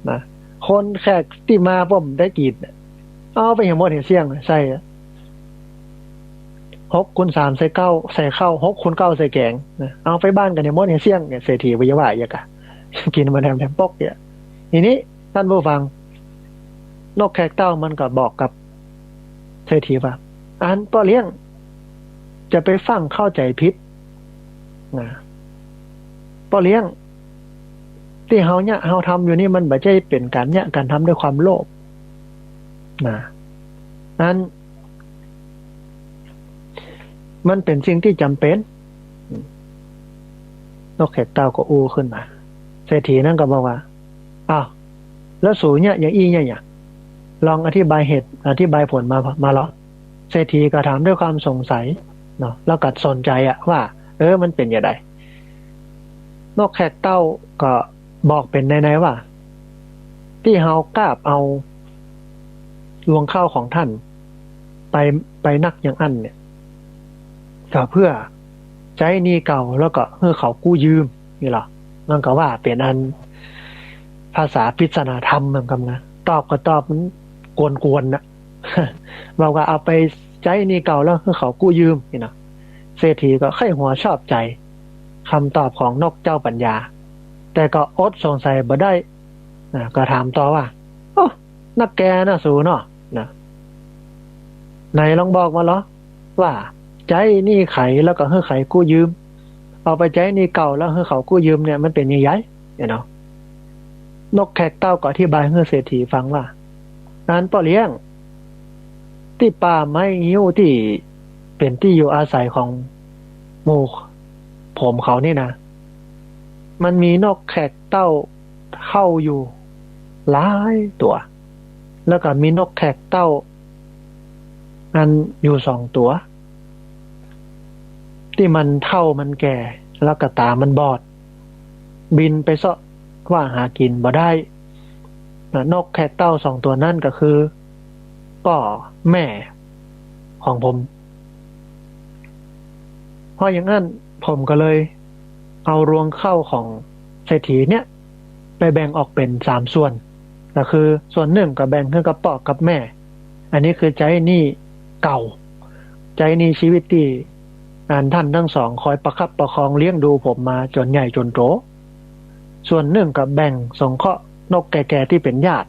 นะคนแขกที่มาผมได้กินเอาไปเห็นหมดเห็นเสี่ยงใส่6 คูณ 3ใส่9ใส่ข้าว6 คูณ 9ใส่แกงเอาไปบ้านกันเนี่ยหมดเห็นเสี่ยงเนี่ยเศรษฐีวิยาว่าอีกอะกินมาแถมปกเนี่ยทีนี้ท่านผู้ฟังนกแขกเต้ามันก็บอกกับเศรษฐีว่าอันป้อเลี้ยงจะไปฟังเข้าใจผิดป้อเลี้ยงที่เฮาเนี่ยเฮาทำอยู่นี่มันบ่ใช่เป็นการเนี่ยการทำด้วยความโลภนั้นมันเป็นสิ่งที่จำเป็นนกแขกเต้าก็อู้ขึ้นมาเศรษฐีนั่นก็บอกว่าอ้าวแล้วสูเนี่ยอย่างอี้เนี่ยลองอธิบายเหตุอธิบายผลมาแล้วเศรษฐีก็ถามด้วยความสงสัยเนาะแล้วก็สนใจว่ามันเป็นอย่างไรนกแขกเต้าก็บอกเป็นในว่าที่เฮากราบเอารวงข้าวของท่านไปนักอย่างอันเนี่ยก็เพื่อใช้หนี้เก่าแล้วก็เพื่อเขากู้ยืมนี่หรอมันก็ว่าเป็นอันภาษาพิศนาธรรมเหมือนกันนะตอบก็ตอบมันกวนๆนะ บอกว่าเอาไปใช้หนี้เก่าแล้วเพื่อเขากู้ยืมนี่นะเศรษฐีก็ไข้หัวชอบใจคำตอบของนกเจ้าปัญญาแต่ก็อดสงสัยบ่ได้ก็ถามต่อว่า นักแกน่ะสูเนาะนะไหนลองบอกมาเหรอว่าใจนี่ไขแล้วก็ให้ไขกู้ยืมเอาไปใจนี่เก่าแล้วให้เขากู้ยืมเนี่ยมันเป็นยังไงเนาะนกแขกเต้าก็อธิบายให้เศรษฐีฟังว่านั้นป่อเลี้ยงที่ป่าไม้ยิ้วที่เป็นที่อยู่อาศัยของหมู่ผมเขานี่นะมันมีนกแขกเต้าเข้าอยู่หลายตัวแล้วก็มีนกแขกเต้าอันอยู่2 ตัวที่มันเฒ่ามันแก่แล้วก็ตามันบอดบินไปเสาะว่าหากินบ่ได้นกแขกเต้า2 ตัวนั่นก็คือพ่อแม่ของผมเพราะอย่างนั้นผมก็เลยเอารวงข้าวของเศรษฐีเนี่ยไปแบ่งออกเป็น3 ส่วนก็คือส่วนหนึ่งก็แบ่งให้กับพ่อกับแม่อันนี้คือใจหนี้เก่าใจหนี้ชีวิตที่ท่านทั้งสองคอยประคับประคองเลี้ยงดูผมมาจนใหญ่จนโตส่วนหนึ่งก็แบ่งสงเคราะห์นกแก่ๆที่เป็นญาติ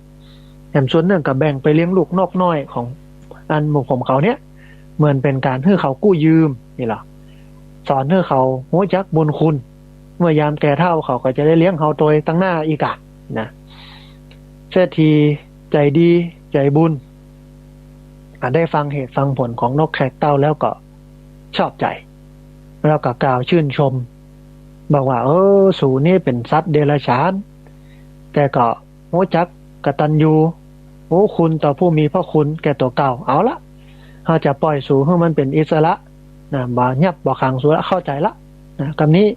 แถมส่วนหนึ่งก็แบ่งไปเลี้ยงลูกนกน้อยของหมู่ผมเขาเนี่ยเหมือนเป็นการให้เขากู้ยืมนี่หรอสอนให้เขารู้จักบุญคุณเมื่อยามแก่เฒ่าเขาก็จะได้เลี้ยงเขาโดยตั้งหน้าอีกอะนะเศรษฐีใจดีใจบุญได้ฟังเหตุฟังผลของนกแขกเต้าแล้วก็ชอบใจแล้วก็กล่าวชื่นชมบอกว่าสูนี่เป็นสัตว์เดรัจฉานแต่ก็รู้จักกตัญญูคุณต่อผู้มีพระคุณแก่ตัวเก่าเอาละเราจะปล่อยสูให้มันเป็นอิสระนะบ่ยับบ่ขังสูละเข้าใจละนะคำนี้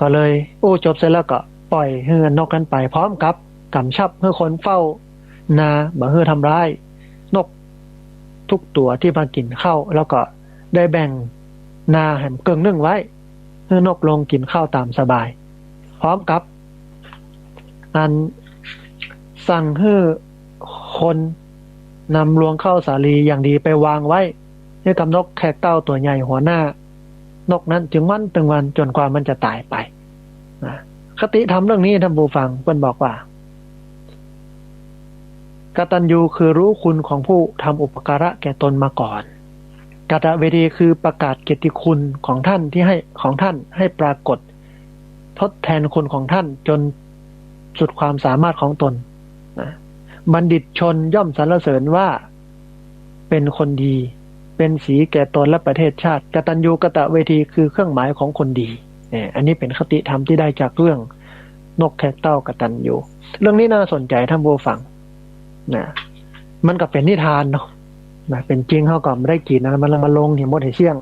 ก็เลยจบเสร็จแล้วก็ปล่อยให้นกกันไปพร้อมกับกำชับให้คนเฝ้านาบ่ให้ทำร้ายนกทุกตัวที่มากินข้าวแล้วก็ได้แบ่งนาแหมเกิงนึ่งไว้ให้นกลงกินข้าวตามสบายพร้อมกับสั่งให้คนนำรวงข้าวสาลีอย่างดีไปวางไว้ให้กับนกแขกเต้าตัวใหญ่หัวหน้านกนั้นจึงวันตึงวันจนกว่ามันจะตายไปคติธรรมเรื่องนี้ท่านผู้ฟังเพิ่นบอกว่ากตัญญูคือรู้คุณของผู้ทำอุปการะแก่ตนมาก่อนกตเวทีคือประกาศเกียรติคุณของท่านที่ให้ปรากฏทดแทนคุณของท่านจนสุดความสามารถของตนบัณฑิตชนย่อมสรรเสริญว่าเป็นคนดีเป็นสีแก่ตนและประเทศชาติกตัญญูกตเวทีคือเครื่องหมายของคนดีอันนี้เป็นคติธรรมที่ได้จากเรื่องนกแขกเต้ากตัญญูเรื่องนี้น่าสนใจท่านผู้ฟังมันก็เป็นนิทานเนาะเป็นจริงเขาก็ไม่ได้กินนะมันมาลงที่มดให้เชี่ยง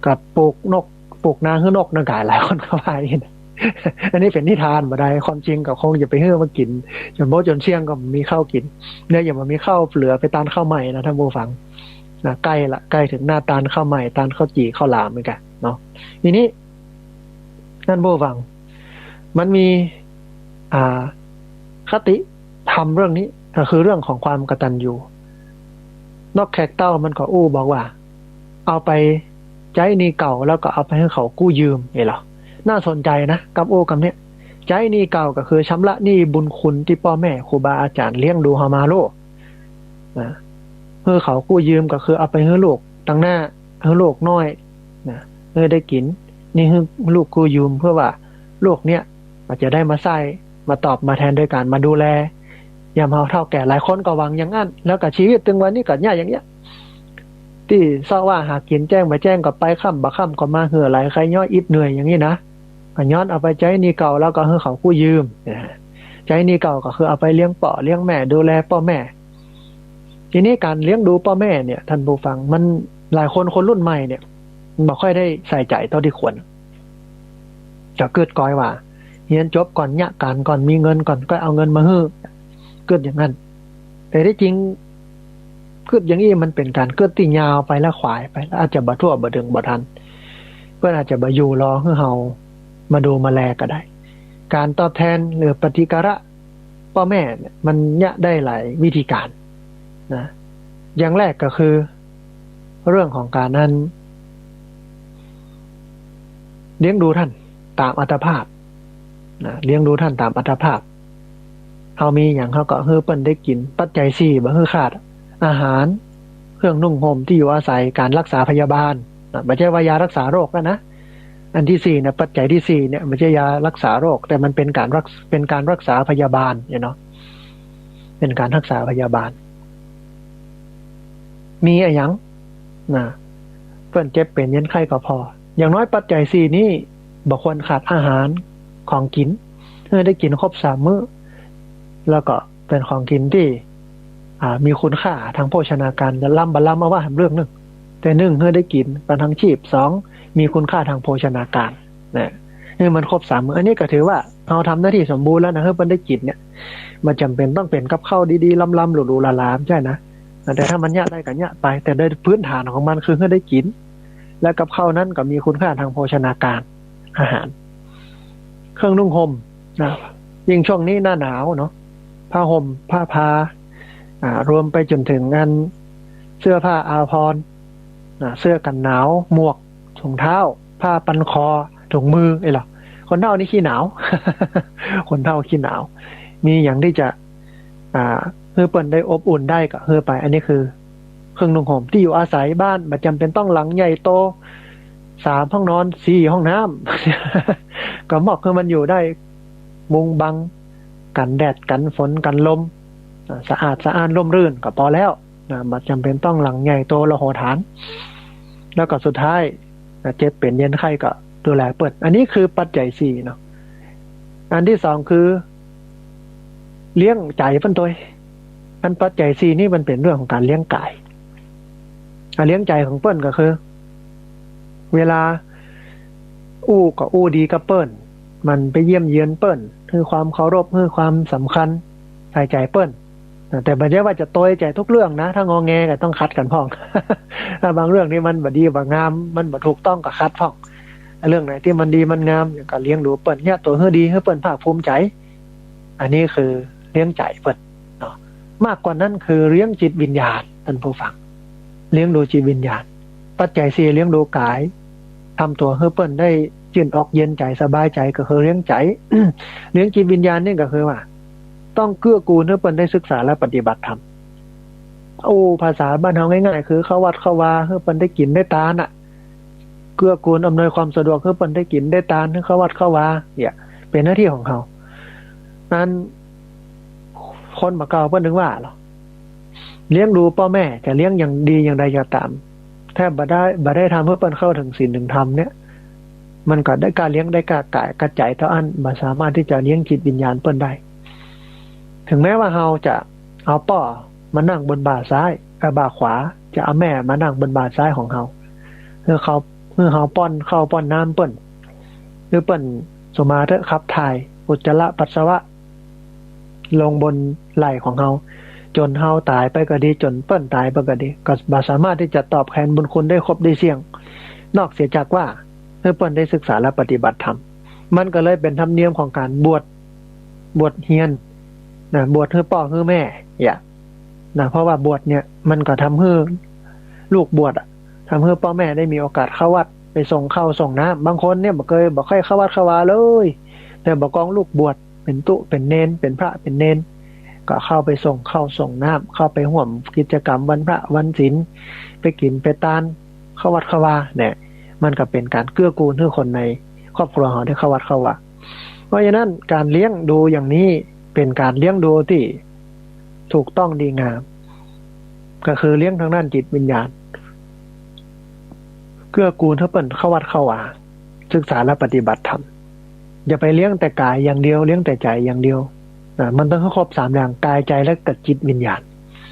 กับปลูกนาคือนกนกายหลายคนเข้าไปอันนี้เป็นนิทานบ่ได้ความจริงก็คงอย่าไปเฮือมากินจนมดจนเชี่ยงก็มีข้าวกินเนี่ยอย่ามามีข้าวเหลือไปตานข้าวใหม่นะท่านผู้ฟังนะใกล้ถึงหน้าตานข้าวใหม่ตานข้าวจี่ข้าวหลามเหมือนกันเนาะทีนี้ท่านผู้ฟังมันมีคติธรรมเรื่องนี้ก็คือเรื่องของความกตัญญูนกแขกเต้ามันก็บอกว่าเอาไปใจหนี้เก่าแล้วก็เอาไปให้เขากู้ยืมนี่เหรอน่าสนใจนะกับกับเนี้ยใจหนี้เก่าก็คือชำระหนี้บุญคุณที่พ่อแม่ครูบาอาจารย์เลี้ยงดูเฮามาโลกให้เขากู้ยืมก็คือเอาไปให้ลูกตั้งหน้าให้ลูกน้อยให้ได้กินนี่ให้ลูกกู้ยืมเพื่อว่าลูกเนี้ยมันจะได้มาใส่มาตอบมาแทนด้วยการมาดูแลยามเฮาเฒ่าแก่หลายคนก็หวังอย่างนั้นแล้วก็ชีวิตถึงวันนี้ก็ยากอย่างเงี้ยที่เศร้าว่าหากินแจ้งไปแจ้งก็ไปค่ำบ่ค่ำก็มาเหือไหลใครย่อยอิดเหนื่อยอย่างนี้นะก็ย้อนเอาไปใจหนี้เก่าแล้วก็ให้เขากู้ยืมใจหนี้เก่าก็คือเอาไปเลี้ยงพ่อเลี้ยงแม่ดูแลพ่อแม่ทีนี้การเลี้ยงดูพ่อแม่เนี่ยท่านผู้ฟังมันหลายคนรุ่นใหม่เนี่ยบ่ค่อยได้ใส่ใจเท่าที่ควรจะเกิดก้อยว่าเรียนจบก่อนยะการก่อนมีเงินก่อนก็เอาเงินมาให้เกิดอย่างนั้นแต่ที่จริงเกิดอย่างนี้มันเป็นการเกิดที่ยาวไปแล้วขวายไปแล้วอาจจะบ่ทั่วบ่ถึงบ่ทันเพื่อนอาจจะบ่อยู่รอให้เฮามาดูมาแลก็ได้การตอบแทนหรือปฏิการะพ่อแม่เนี่ยมันเนี่ยได้หลายวิธีการนะอย่างแรกก็คือเรื่องของการนั้นเลี้ยงดูท่านตามอัตภาพนะเลี้ยงดูท่านตามอัตภาพ เฮามีหยังเฮาก็ให้เปิ้นได้กินปัจจัย4บ่ให้ขาดอาหารเครื่องนุ่งห่มที่อยู่อาศัยการรักษาพยาบาลไม่ใช่ว่ายารักษาโรคนะอันที่4เนี่ยปัจจัยที่4เนี่ยไม่ใช่ยารักษาโรคแต่มันเป็นการรักษาพยาบาลเนาะเป็นการรักษาพยาบาลมีอะไรหยังนะเปิ้นเจ็บเป็นเย็นไข้ก็พออย่างน้อยปัจจัย4นี้บ่ควรขาดอาหารของกินให้ได้กินครบ3มื้อแล้วก็เป็นของกินที่มีคุณค่าทางโภชนาการจะล้ำบะล้ำมาว่าเรื่องนึงแต่1ให้ได้กินประทังชีพ2มีคุณค่าทางโภชนาการนะให้มันครบ3มื้ออันนี้ก็ถือว่าเราทำหน้าที่สมบูรณ์แล้วนะให้เพิ่นได้กินเนี่ยมันจำเป็นต้องเป็นกับข้าวดีๆล้ำๆหรูๆหลาๆใช่นะแต่ถ้ามันยะได้ก็ยะไปแต่โดยพื้นฐานของมันคือให้ได้กินและกับข้าวนั้นก็มีคุณค่าทางโภชนาการอาหารเครื่องนุ่งห่มนะยิ่งช่วงนี้หน้าหนาวเนาะผ้าห่มผ้าพารวมไปจนถึงงานเสื้อผ้าอาภรณ์เสื้อกันหนาวหมวกถุงเท้าผ้าปันคอถุงมือไอ้หรอคนเฒ่านี่ขี้หนาว คนเฒ่าขี้หนาวมีอย่างที่จะเพื่อเปิ่นได้อบอุ่นได้ก็เพื่อไปอันนี้คือเครื่องนุ่งห่มที่อยู่อาศัยบ้านบ่จำเป็นต้องหลังใหญ่โต3ห้องนอน4ห้องน้ำ ก็เหมาะคือมันอยู่ได้มุงบังกันแดดกันฝนกันลมสะอาดสะอ้านร่มรื่นก็พอแล้วบ่จำเป็นต้องหลังใหญ่โตระโหฐานแล้วก็สุดท้ายเจ็บเป็นเย็นไข้ก็ดูแลเปิดอันนี้คือปัจจัย4เนาะอันที่2คือเลี้ยงใจเพิ่นตัวอันปัจจัย4นี่มันเป็นเรื่องของการเลี้ยงกายเลี้ยงใจของเปิ้นก็คือเวลาอู้ก็อู้ดีกับเปิ้นมันไปเยี่ยมเยือนเปิ้นคือความเคารพคือความสำคัญใส่ใจเปิ้นแต่ไม่ใช่ว่าจะโต้ใจทุกเรื่องนะถ้างอแงก็ต้องคัดกันพ้อง ถ้าบางเรื่องนี่มันบ่ดีบ่งามมันบ่ถูกต้องก็คัดพ้องเรื่องไหนที่มันดีมันงามอย่างก็เลี้ยงดูเปิ้นเนี่ยตัวให้ดีให้เปิ้นภาคภูมิใจอันนี้คือเลี้ยงใจเปิ้นเนาะมากกว่านั้นคือเลี้ยงจิตวิญญาณท่านผู้ฟังเลี้ยงดูจิตวิญญาณปัจจัย4เลี้ยงดูกายทำตัวให้เปิ้นได้ชื่นอกเย็นใจสบายใจก็คือเลี้ยงใจ เลี้ยงจิตวิญญาณนี่ก็คือว่าต้องเกื้อกูลให้เปิ้นได้ศึกษาและปฏิบัติธรรมภาษาบ้านเฮาง่ายๆคือเข้าวัดเข้าวาให้เปิ้นได้กินได้ทานน่ะเกื้อกูลอำนวยความสะดวกให้เปิ้นได้กินได้ทานให้เข้าวัดเข้าวาเนี่ยเป็นหน้าที่ของเขานั้นคนมาเก่าเปิ้นถึงว่าหรอเลี้ยงดูพ่อแม่จะเลี้ยงอย่างดีอย่างใดก็ตามแทบบ่ได้ทำให้เปิ้นเข้าถึงศีลถึงธรรมเนี่ยมันก็ได้การเลี้ยงได้กากายกระจายเท่าอันบ่สามารถที่จะเลี้ยงจิตวิญญาณเปิ้นได้ถึงแม้ว่าเราจะเอาป่อมานั่งบนบ่าซ้ายกับบ่าขวาจะเอาแม่มานั่งบนบ่าซ้ายของเราเพื่อเขาป้อนข้าวป้อนน้ำเปิ้นหรือเปิ้นสมาธิขับถ่ายอุจจาระปัสสาวะลงบนไหล่ของเราจนเฮาตายไปก็ดีจนเปิ้นตายไปก็ดีก็บ่สามารถที่จะตอบแทนบุญคุณได้ครบได้เสี่ยงนอกเสียจากว่าเพื่อเปิ้นได้ศึกษาและปฏิบัติธรรมมันก็เลยเป็นธรรมเนียมของการบวชเฮียนบวชให้พ่อให้แม่เพราะว่าบวชเนี่ยมันก็ทำให้ลูกบวชทำให้พ่อแม่ได้มีโอกาสเข้าวัดไปส่งข้าวส่งน้ำบางคนเนี่ยบ่ค่อยเข้าวัดเข้าวาเลยแต่บ่กองลูกบวชเป็นตุเป็นเนนเป็นพระเป็นเนนก็เข้าไปส่งข้าวส่งน้ำเข้าไปร่วมกิจกรรมวันพระวันศีลไปกินไปทานเข้าวัดเข้าวาเนี่ยมันก็เป็นการเกื้อกูลให้คนในครอบครัวเขาได้เข้าวัดเข้าวาเพราะฉะนั้นการเลี้ยงดูอย่างนี้เป็นการเลี้ยงดูที่ถูกต้องดีงามก็คือเลี้ยงทางด้านจิตวิญญาณเกื้อกูลให้เปิ้นเข้าวัดเข้าวาศึกษาและปฏิบัติธรรมอย่าไปเลี้ยงแต่กายอย่างเดียวเลี้ยงแต่ใจอย่างเดียวมันต้องครบ3อย่างกายใจและกับจิตวิญญาณ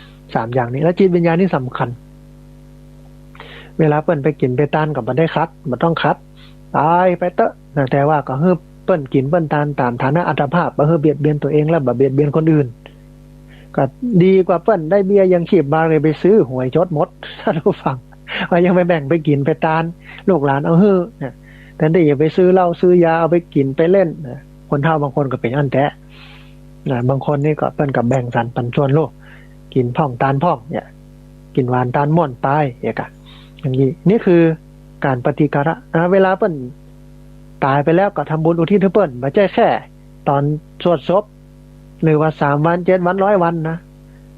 3อย่างนี้แล้วจิตวิญญาณนี่สำคัญเวลาเปิ้นไปกินไปทานก็บ่ได้คัดบ่ต้องคัดตายไปเตอะแต่ว่าก็ให้เปิ้นกินเปิ้นทานตามฐานะอัตภาพบ่ให้เบียดเบียนตัวเองและบ่เบียดเบียนคนอื่นก็ดีกว่าเปิ้นได้เบี้ยยังชีพมาเลยไปซื้อหวยจดหมดถ้าผู้ฟังว่ายังไปแบ่งไปกินไปทานลูกหลานเอาฮื้อแทนที่จะไปซื้อเหล้าซื้อยาเอาไปกินไปเล่นคนเฒ่าบางคนก็เป็นอันแท้บางคนนี่ก็เปิ้นก็แบ่งสรรปันส่วนโลกกินพ่องทานพ่องเนี่ยกินหวานทานม่วนตายอย่างนี้นี่คือการปฏิการะเวลาเปิ้นตายไปแล้วก็ทำบุญอุทิศให้เปิ้นบ่ใช่แค่ตอนสวดศพ หรือว่า3 วัน 7 วัน 100 วันนะ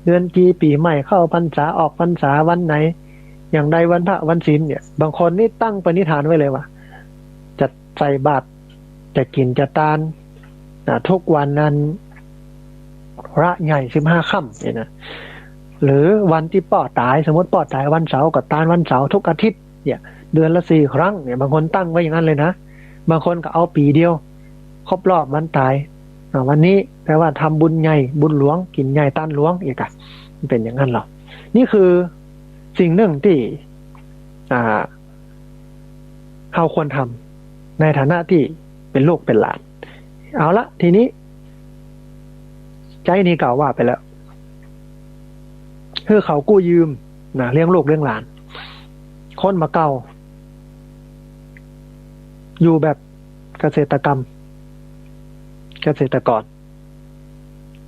เดือนกี่ปีใหม่เข้าพรรษาออกพรรษาวันไหนอย่างใดวันพระวันศีลเนี่ยบางคนนี่ตั้งปณิธานไว้เลยว่าจะใส่บาตรจะกินจะทานทุกวันนั้นพระใหญ่15 ค่ำเนี่ยนะหรือวันที่ป่อตายสมมติป่อตายวันเสาร์ก็ทานวันเสาร์ทุกอาทิตย์เนี่ยเดือนละ4 ครั้งเนี่ยบางคนตั้งไว้อย่างนั้นเลยนะบางคนก็เอาปีเดียวครบรอบวันตายวันนี้แปลว่าทำบุญใหญ่บุญหลวงกินใหญ่ต้านหลวงอีกอะมันเป็นอย่างนั้นหรอนี่คือสิ่งหนึ่งที่เราควรทำในฐานะที่เป็นลูกเป็นหลานเอาละทีนี้ใจนี่กล่าวว่าไปแล้วคือเขากู้ยืมนะเลี้ยงลูกเลี้ยงหลานคนมาเก่าอยู่แบบเกษตรกรรมเกษตรกร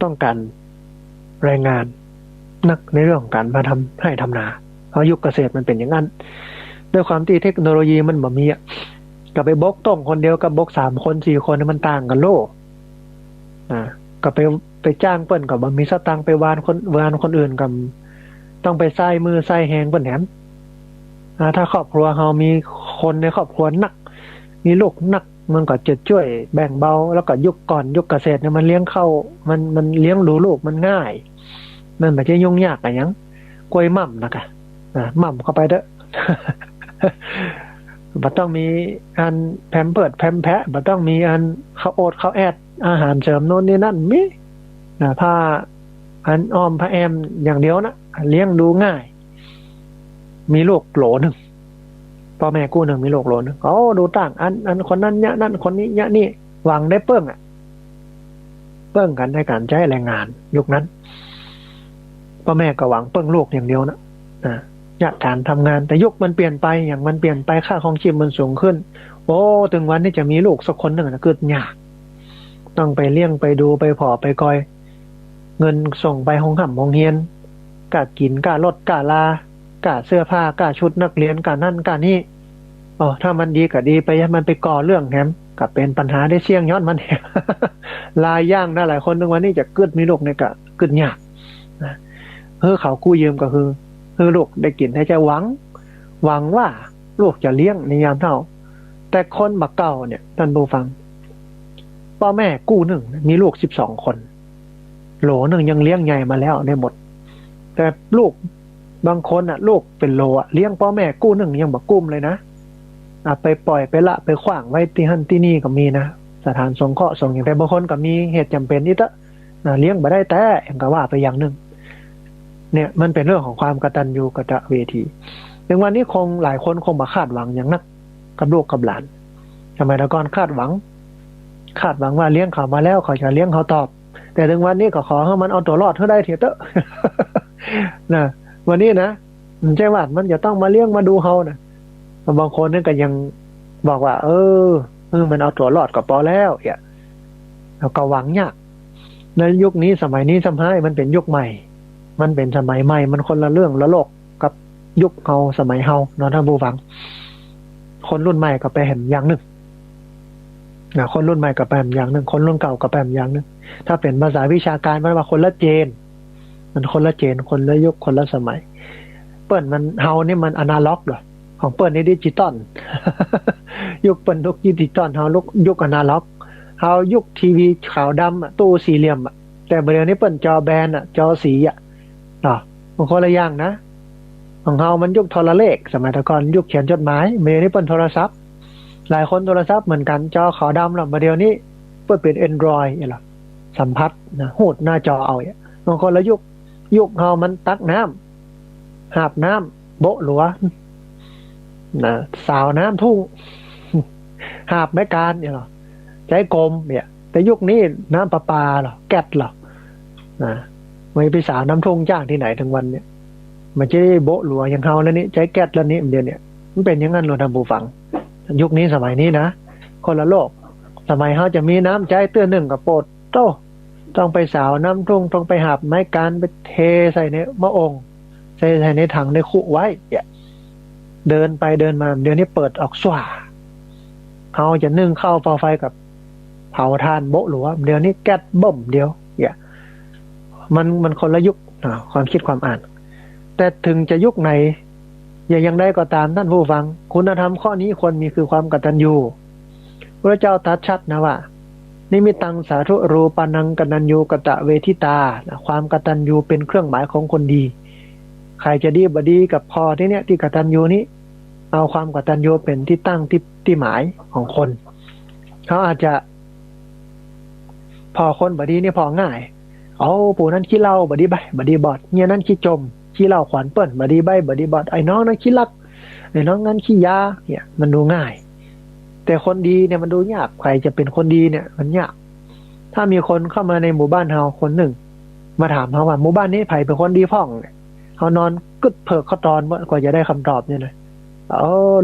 ต้องการแรงงานนักในเรื่องของการมาทำให้ทำนาเพราะยุคเกษตรมันเป็นอย่างนั้นด้วยความที่เทคโนโลยีมันบ่มีอ่ะกับไปบกต้มคนเดียวกับบก3 คน4 คนมันต่างกันโลก็ไปจ้างเปิ้นกับบ่มีสตังค์ไปวานคนอื่นกับต้องไปใส่มือใส่แหงเปิ้นแหมถ้าครอบครัวเรามีคนในครอบครัวนักมีลูกนักมันก็จะช่วยแบ่งเบาแล้วก็ยุคก่อนยุคเกษตรเนี่ยมันเลี้ยงเข้ามันเลี้ยงดูลูกมันง่ายมันไม่ใช่ยุ่งยากอะไรยังกล้วยหม่ำนะคะหม่ำเข้าไปเด้อ บัต้องมีอันแพมเพิร์ดแพมแพะบัต้องมีอันข้าวโอ๊ตข้าวแอดอาหารเสริมโน่นนี่นั่นมีผ้าอันอ้อมผ้าแอมอย่างเดียวนะเลี้ยงดูง่ายมีลูกโหลหนึ่งพ่อแม่กู้หนึ่งมีลูกโหลหนึ่งดูต่างอันคนนั้นเนี่ยนั่นคนนี้เนี่ยนี่หวังได้เปิ้งเปิ้งกันในการใช้แรงงานยุคนั้นพ่อแม่ก็หวังเปิ้งลูกอย่างเดียวนะการทำงานแต่ยุคมันเปลี่ยนไปอย่างมันเปลี่ยนไปค่าครองชีพมันสูงขึ้นถึงวันที่จะมีลูกสักคนหนึ่งเกิดยากต้องไปเลี้ยงไปดูไปผอไปกอยเงินส่งไปห้องห่ำห้องเฮียนกะกินกะลดกะลากะเสื้อผ้ากะชุดนักเรียนกะนั่นกะนี่ถ้ามันดีก็ดีไปมันไปก่อเรื่องแฮมกับเป็นปัญหาได้เสี่ยงย้อนมัน ลายย่างนะหลายคนถึงวันนี้จะเกิดมีลูกเนี่ยก็เกิดยากเขากู้ยืมก็คือลูกได้กินให้ใจหวังว่าลูกจะเลี้ยงในยามเท่าแต่คนบักเก่าเนี่ยท่านผู้ฟังพ่อแม่กู้หนึ่งมีลูก12 คนโหลหนึ่งยังเลี้ยงใหญ่มาแล้วในหมดแต่ลูกบางคนลูกเป็นโหลเลี้ยงพ่อแม่กู้หนึ่งยังบักกุ้มเลยนะไปปล่อยไปละไปขว้างไว้ที่หั่นที่นี่ก็มีนะสถานสงเคราะห์อย่างแต่บางคนก็มีเหตุจำเป็นนี่เลี้ยงมาได้แต่อย่างก็ว่าไปอย่างหนึ่งเนี่ยมันเป็นเรื่องของความกตัญญูกตเวทีในวันนี้หลายคนคงมาคาดหวังอย่างนักกับลูกกับหลานสมัยก่อนคาดหวังว่าเลี้ยงเขามาแล้วเขาจะเลี้ยงเขาตอบแต่ถึงวันนี้ก็ขอให้มันเอาตัวรอดให้ได้เถอะ นะวันนี้นะมันใช่ว่ามันจะต้องมาเลี้ยงมาดูเขานะบางคนนี่ก็ยังบอกว่ามันเอาตัวรอดก็พอแล้วเราก็หวังยากในยุคนี้สมัยนี้สมัยมันเป็นยุคใหม่มันเป็นสมัยใหม่มันคนละเรื่องละโลกกับยุคเฮาสมัยเฮาเนาะท่านผู้ฟังคนรุ่นใหม่ก็ไปเห็นอย่างหนึ่งคนรุ่นใหม่ก็ไปเห็นอย่างหนึ่งคนรุ่นเก่าก็ไปเห็นอย่างหนึ่งถ้าเป็นภาษาวิชาการมันว่าคนละเจนมันคนละเจนคนละยุคคนละสมัยเปิ้นมันเฮานี่มันอนาล็อกเหรอของเปิ้นนี่ดิจิตอล ยุคเปิ้นยุคดิจิตอลเฮายุคอนาล็อกเฮายุคทีวีขาวดำตู้สี่เหลี่ยมแต่เดี๋ยวนี้เปิ้นจอแบนจอสีมันคนละอย่างนะของเฮามันยุคโทรเลขสมัยก่อนยุคเขียนจดหมายเดี๋ยวนี้เปิ้นโทรศัพท์หลายคนโทรศัพท์เหมือนกันจอขาวดำแล้วเดี๋ยวนี้เปิ้นเป็น Android สัมผัสหูดหน้าจอเอาบางคนละยุคเฮามันตักน้ำหาบน้ำโบะหลัวสาวน้ำทุ่ง หาบไม้การใจกลมแต่ยุคนี้น้ำประปาแก๊สไม่ไปสาวน้ำทุ่งจ้างที่ไหนทั้งวันเนี่ยมันจะโบะหลัวอย่างเฮาแล้วนี่ใจแก๊สแล้วนี่เดี๋ยวนี้มันเป็นอย่างนั้นท่านผู้ฟังยุคนี้สมัยนี้นะคนละโลกสมัยเฮาจะมีน้ำใจเตื้อหนึ่งกับโปดโตต้องไปสาวน้ำทุ่งต้องไปหาบไม้การไปเทใส่ในมะองใส่ในถังในคุไว้เดินไปเดินมาเดี๋ยวนี้เปิดออกสว่างเขาจะนึ่งข้าวเผาไฟกับเผาถ่านโบะหรือว่าเดี๋ยวนี้แก๊สบ่มเดียว มันคนละยุคความคิดความอ่านแต่ถึงจะยุคไหนยังได้ก็ตามท่านผู้ฟังคุณธรรมข้อนี้ควรมีคือความกตัญญูพระเจ้าตรัสชัดนะว่านิมิตังสาธุรูปานังกตัญญูกตเวทิตาความกตัญญูเป็นเครื่องหมายของคนดีใครจะดีบดีกับพอที่เนี้ยที่กตัญญูนี้เอาความกตัญญูเป็นที่ตั้งที่หมายของคนเขาอาจจะพอคนบดีนี่พอง่ายเอาปู่นั้นขี้เหล้าบดีใบบดีบอดเนี่ยนั้นขี้จมขี้เหล้าขวานเปิ้นบดีใบบดีบอดไอ้น้องนั้นขี้ลักไอ้น้องนั้นขี้ยาเนี่ยมันดูง่ายแต่คนดีเนี่ยมันดูยากใครจะเป็นคนดีเนี่ยมันยากถ้ามีคนเข้ามาในหมู่บ้านเฮาคนหนึ่งมาถามเขาว่าหมู่บ้านนี้ไผเป็นคนดีพ่องเนี่ยเขานอนกึดเพิกเขาตอนกว่าจะได้คำตอบเนี่ยนะ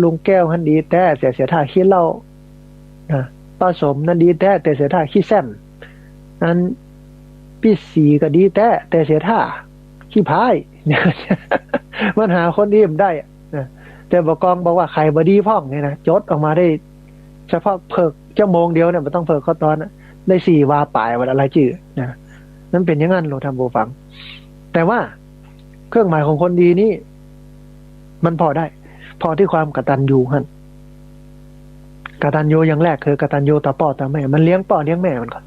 ลุงแก้วท่านดีแต่เสียท่าขี้เหล้าป้าสมนั่นดีแต่เสียท่าขี้แซมนั้นพี่สีก็ดีแต่เสียท่าขี้พายเนี่ยมันหาคนดีมันได้แต่บกองบอกว่าใครบดีพ่องเนี่ยนะจดออกมาได้เฉพาะเพิกชั่วโมงเดียวเนี่ยมันต้องเพิกเขาตอนได้4 วาป่ายวันอะไรจื่อนะนั่นเป็นอย่างนั้นเราทำโบฟังแต่ว่าเครื่องหมายของคนดีนี่มันพอได้พอที่ความกตัญญูฮั่นกตัญญูอย่างแรกคือกตัญญูต่อพ่อต่อแม่มันเลี้ยงพ่อเลี้ยงแม่มันก่อน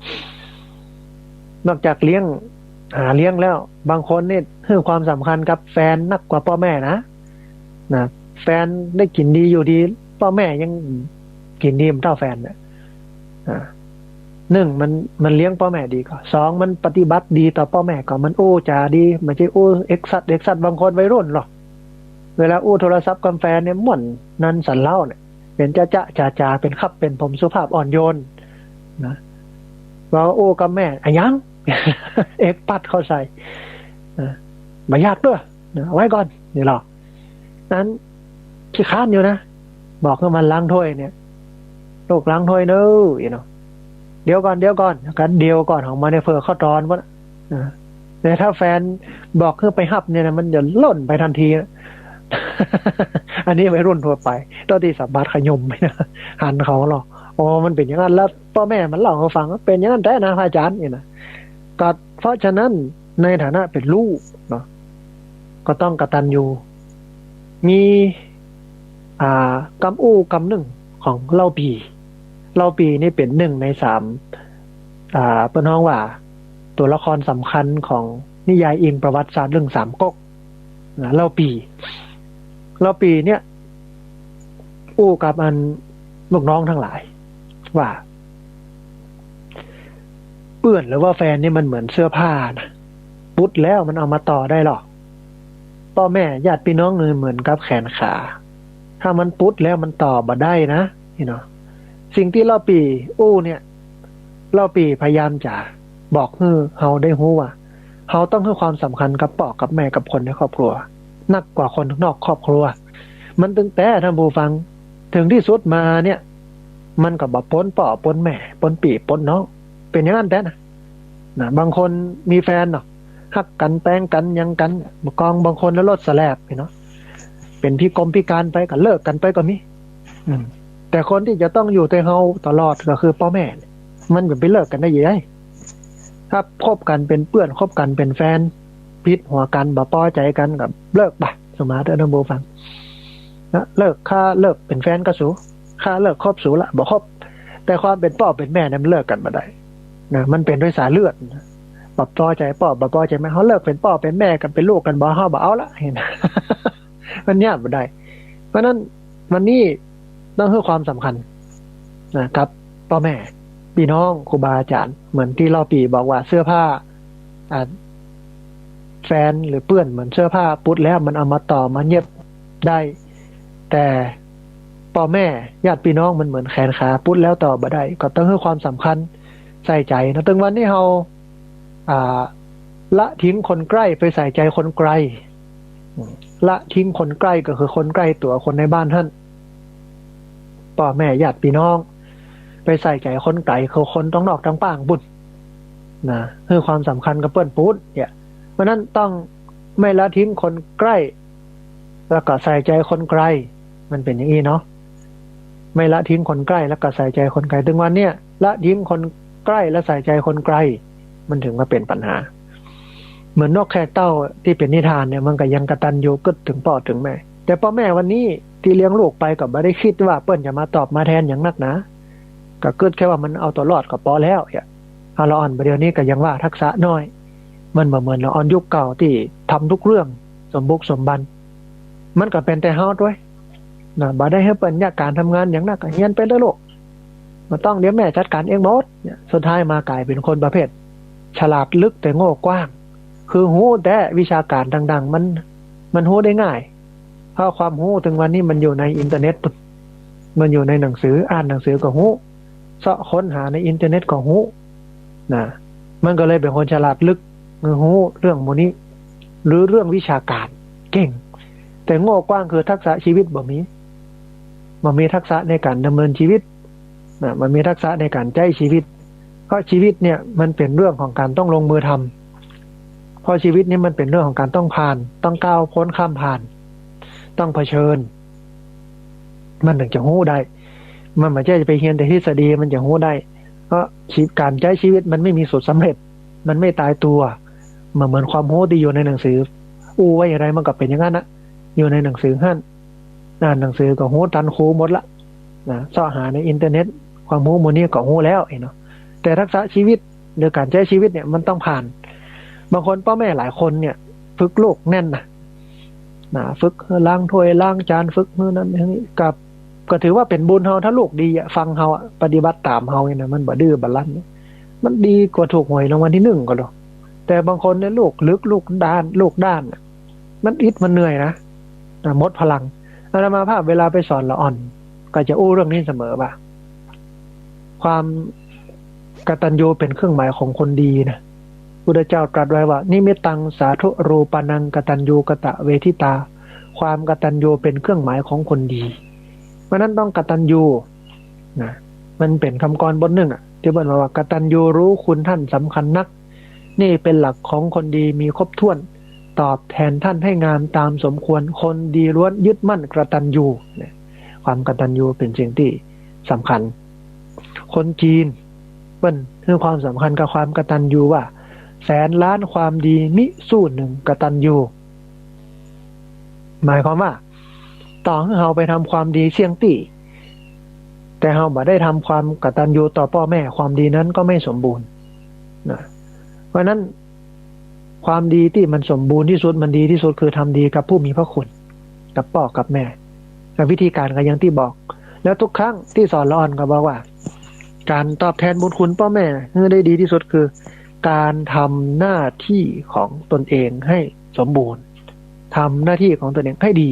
นอกจากเลี้ยงแล้วบางคนนี่ให้ความสำคัญกับแฟนนักกว่าพ่อแม่นะแฟนได้กินดีอยู่ดีพ่อแม่ยังกินดีมันเท่าแฟนเนี่ยหนึ่งมันเลี้ยงพ่อแม่ดีก่อนสองมันปฏิบัติดีต่อพ่อแม่ก่อนมันอู้จาดีไม่ใช่อู้เอ็กซัดบางคนวัยรุ่นหรอกเวลาอู้โทรศัพท์กับแฟนเนี่ยม่วนนันสันเล่าเนี่ยเป็นจ่าเป็นขับเป็นผมสุภาพอ่อนโยนนะเราอู้กับแม่อะยังเอกปัดเข้าใส่ไม่ยากด้วยไว้ก่อนนี่หรอกนั้นขี้ค้านอยู่นะบอกให้มันล้างถ้วยเนี่ยลูกล้างถ้วยเนอะเดี๋ยวก่อนกันเดียวก่อนของมาในเฟอร์เข้าตอนวะแต่ถ้าแฟนบอกให้ไปหับเนี่ยนะมันจะล่นไปทันทีนะอันนี้วัยรุ่นทั่วไปตัวที่สัมบัติขยมไปนะหันเขาหรอกมันเป็นอย่างนั้นแล้วพ่อแม่มันเล่าให้ฟังว่าเป็นอย่างนั้นแต่นะพระอาจารย์นี่นะก็เพราะฉะนั้นในฐานะเป็นลูกเนาะก็ต้องกตัญญูมีกำอู้กำหนึ่งของเล่าปีนี่เป็น1 ใน 3เปิ้นฮ้องว่าตัวละครสำคัญของนิยายอิงประวัติศาสตร์เรื่อง3 ก๊กเล่าปีเนี่ยอู้กับอันลูกน้องทั้งหลายว่าเปื้อนหรือว่าแฟนนี่มันเหมือนเสื้อผ้านะปุ๊ดแล้วมันเอามาต่อได้หรอพ่อแม่ญาติพี่น้องเหมือนกับแขนขาถ้ามันปุ๊ดแล้วมันต่อบ่ได้นะสิ่งที่เล่าปีอู้เนี่ยเล่าปีพยายามจะบอกให้เฮาได้รู้ว่าเฮาต้องให้ความสำคัญกับพ่อกับแม่กับคนในครอบครัวนักกว่าคนนอกครอบครัวมันตั้งแต่ท่านผู้ฟังถึงที่สุดมาเนี่ยมันก็บ่พ้นพ่อพ้นแม่พ้นปีพ้นน้องเป็นอย่างนั้นแต่นะบางคนมีแฟนเนาะฮักกันแป้งกันยังกันกองบางคนแล้วลดสแลบเป็นพิการไปก็เลิกกันไปก็มีแต่คนที่จะต้องอยู่ในเฮาตลอดก็คือพ่อแม่มันจะไปเลิกกันได้ยังไงถ้าคบกันเป็นเพื่อนคบกันเป็นแฟนพิษหัวกันบ่พอใจกันกับเลิกไปสมาร์ทนะโบฟังเลิกค่าเลิกเป็นแฟนก็สูค่าเลิกคบสูละบ่คบแต่ความเป็นพ่อเป็นแม่นั้นเลิกกันบ่ได้นะมันเป็นด้วยสายเลือดบ่พอใจพ่อบ่พอใจแม่เฮาเลิกเป็นพ่อเป็นแม่กันเป็นลูกกันบ่เฮาบ่เอาละเห็นมันยากบ่ได้เพราะนั้นวันนี้ต้องให้ความสำคัญนะครับพ่อแม่พี่น้องครูบาอาจารย์เหมือนที่เล่าปีบอกว่าเสื้อผ้าแฟนหรือเปื้อนเหมือนเสื้อผ้าปุ๊ดแล้วมันเอามาต่อมาเย็บได้แต่พ่อแม่ญาติพี่น้องมันเหมือนแขนขาปุ๊ดแล้วต่อบ่ได้ก็ต้องให้ความสำคัญใส่ใจนะถึงวันนี้เราละทิ้งคนใกล้ไปใส่ใจคนไกลละทิ้งคนใกล้ก็คือคนใกล้ตัวคนในบ้านท่านพ่อแม่ญาติพี่น้องไปใส่ใจคนไกลคือคนต้องนอกทั้งป้างบุญนะคือความสำคัญกับเปิ้นปูดเนี่ยเพราะนั้นต้องไม่ละทิ้งคนใกล้แล้วก็ใส่ใจคนไกลมันเป็นอย่างนี้เนาะไม่ละทิ้งคนใกล้แล้วก็ใส่ใจคนไกลถึงวันเนี้ยละทิ้งคนใกล้และใส่ใจคนไกลมันถึงมาเป็นปัญหา เหมือนนกแคกเต้าที่เป็นนิทานเนี่ยมันก็ยังกตัญญูกึศถึงพ่อถึงแม่แต่พ่อแม่วันนี้ที่เลี้ยงลูกไปก็บ่ได้คิดว่าเปิ้นจะมาตอบมาแทนอย่างนักหนาก็กึศแค่ว่ามันเอาตัวรอดก็พอแล้วอย่าเอาละอ่อนประเดี๋ยวนี้ก็ยังว่าทักษะน้อยมันบ่เหมือนละอ่อนยุคเก่าที่ทำทุกเรื่องสมบุกสมบันมันก็เป็นแต่เฮาด้วยนะบ่ได้ให้เปิ้นอยากการทำงานอย่างนักก็เรียนไปเด้อลูกมันต้องเดี๋ยวแม่จัดการเองหมดเนี่ยสุดท้ายมากลายเป็นคนประเภทฉลาดลึกแต่โง่กว้างคือฮู้แต่วิชาการดังๆมันฮู้ได้ง่ายเพราะความฮู้ถึงวันนี้มันอยู่ในอินเทอร์เน็ตมันอยู่ในหนังสืออ่านหนังสือก็ฮู้เสาะค้นหาในอินเทอร์เน็ตก็ฮู้นะมันก็เลยเป็นคนฉลาดลึกฮู้เรื่องหมู่นี้หรือเรื่องวิชาการเก่งแต่โง่กว้างคือทักษะชีวิตบ่มีทักษะในการดำเนินชีวิตนะมันมีทักษะในการใช้ชีวิตเพราะชีวิตเนี่ยมันเป็นเรื่องของการต้องลงมือทำเพราะชีวิตนี้มันเป็นเรื่องของการต้องผ่านต้องก้าวพ้นข้ามผ่านต้องเผชิญมันถึงจะฮู้ได้มันไม่ใช่จะไปเรียนแต่ทฤษฎีมันจะฮู้ได้เพราะการใช้ชีวิตมันไม่มีสูตรสำเร็จมันไม่ตายตัวเหมือนความรู้ที่อยู่ในหนังสือไว้อะไรมันก็เป็นอย่างนั้นนะอยู่ในหนังสือหั่นอ่านหนังสือก็ฮู้ทันครูหมดละนะเสาะหาในอินเทอร์เน็ตความรู้หมดนี้ก็ฮู้แล้วเนาะแต่ทักษะชีวิตหรือการใช้ชีวิตเนี่ยมันต้องผ่านบางคนพ่อแม่หลายคนเนี่ยฝึกลูกแน่นนะฝึกล้างถ้วยล้างจานฝึกมื้อนั้นนี้กับก็ถือว่าเป็นบุญเฮาถ้าลูกดีฟังเฮาปฏิบัติตามเฮาเนี่ยนะมันบ่ดื้อบ่รั้นมันดีกว่าถูกหวยรางวัลที่1ก็ดอกแต่บางคนเนี่ยลูกลึกลูกด้านมันอิดมันเหนื่อยนะหมดพลังอาตมาภาพเวลาไปสอนละอ่อนก็จะอู้เรื่องนี้เสมอว่าความกตัญญูเป็นเครื่องหมายของคนดีนะพุทธเจ้าตรัสไว้ว่านิมิตังสาธุรูปนังกตัญญูกตะเวทิตาความกตัญญูเป็นเครื่องหมายของคนดีเพราะนั้นต้องกตัญญูนะมันเป็นคำกรบทหนึ่งที่บอกว่ากตัญญูรู้คุณท่านสำคัญนักนี่เป็นหลักของคนดีมีครบถ้วนตอบแทนท่านให้งามตามสมควรคนดีล้วนยึดมั่นกตัญญูความกตัญญูเป็นสิ่งที่สำคัญคนจีนเปิ้นให้ความสำคัญกับความกตัญญูว่าแสนล้านความดีมิสู้หนึ่งกตัญญูหมายความว่าต่อให้เราไปทำความดีเสี่ยงตี้แต่เราบ่ได้ทำความกตัญญูต่อพ่อแม่ความดีนั้นก็ไม่สมบูรณ์นะเพราะนั้นความดีที่มันสมบูรณ์ที่สุดมันดีที่สุดคือทำดีกับผู้มีพระคุณกับพ่อกับแม่กับวิธีการก็อย่างที่บอกแล้วทุกครั้งที่สอนละอ่อนก็บอกว่าการตอบแทนบุญคุณพ่อแม่ให้ได้ดีที่สุดคือการทำหน้าที่ของตนเองให้สมบูรณ์ทำหน้าที่ของตนเองให้ดี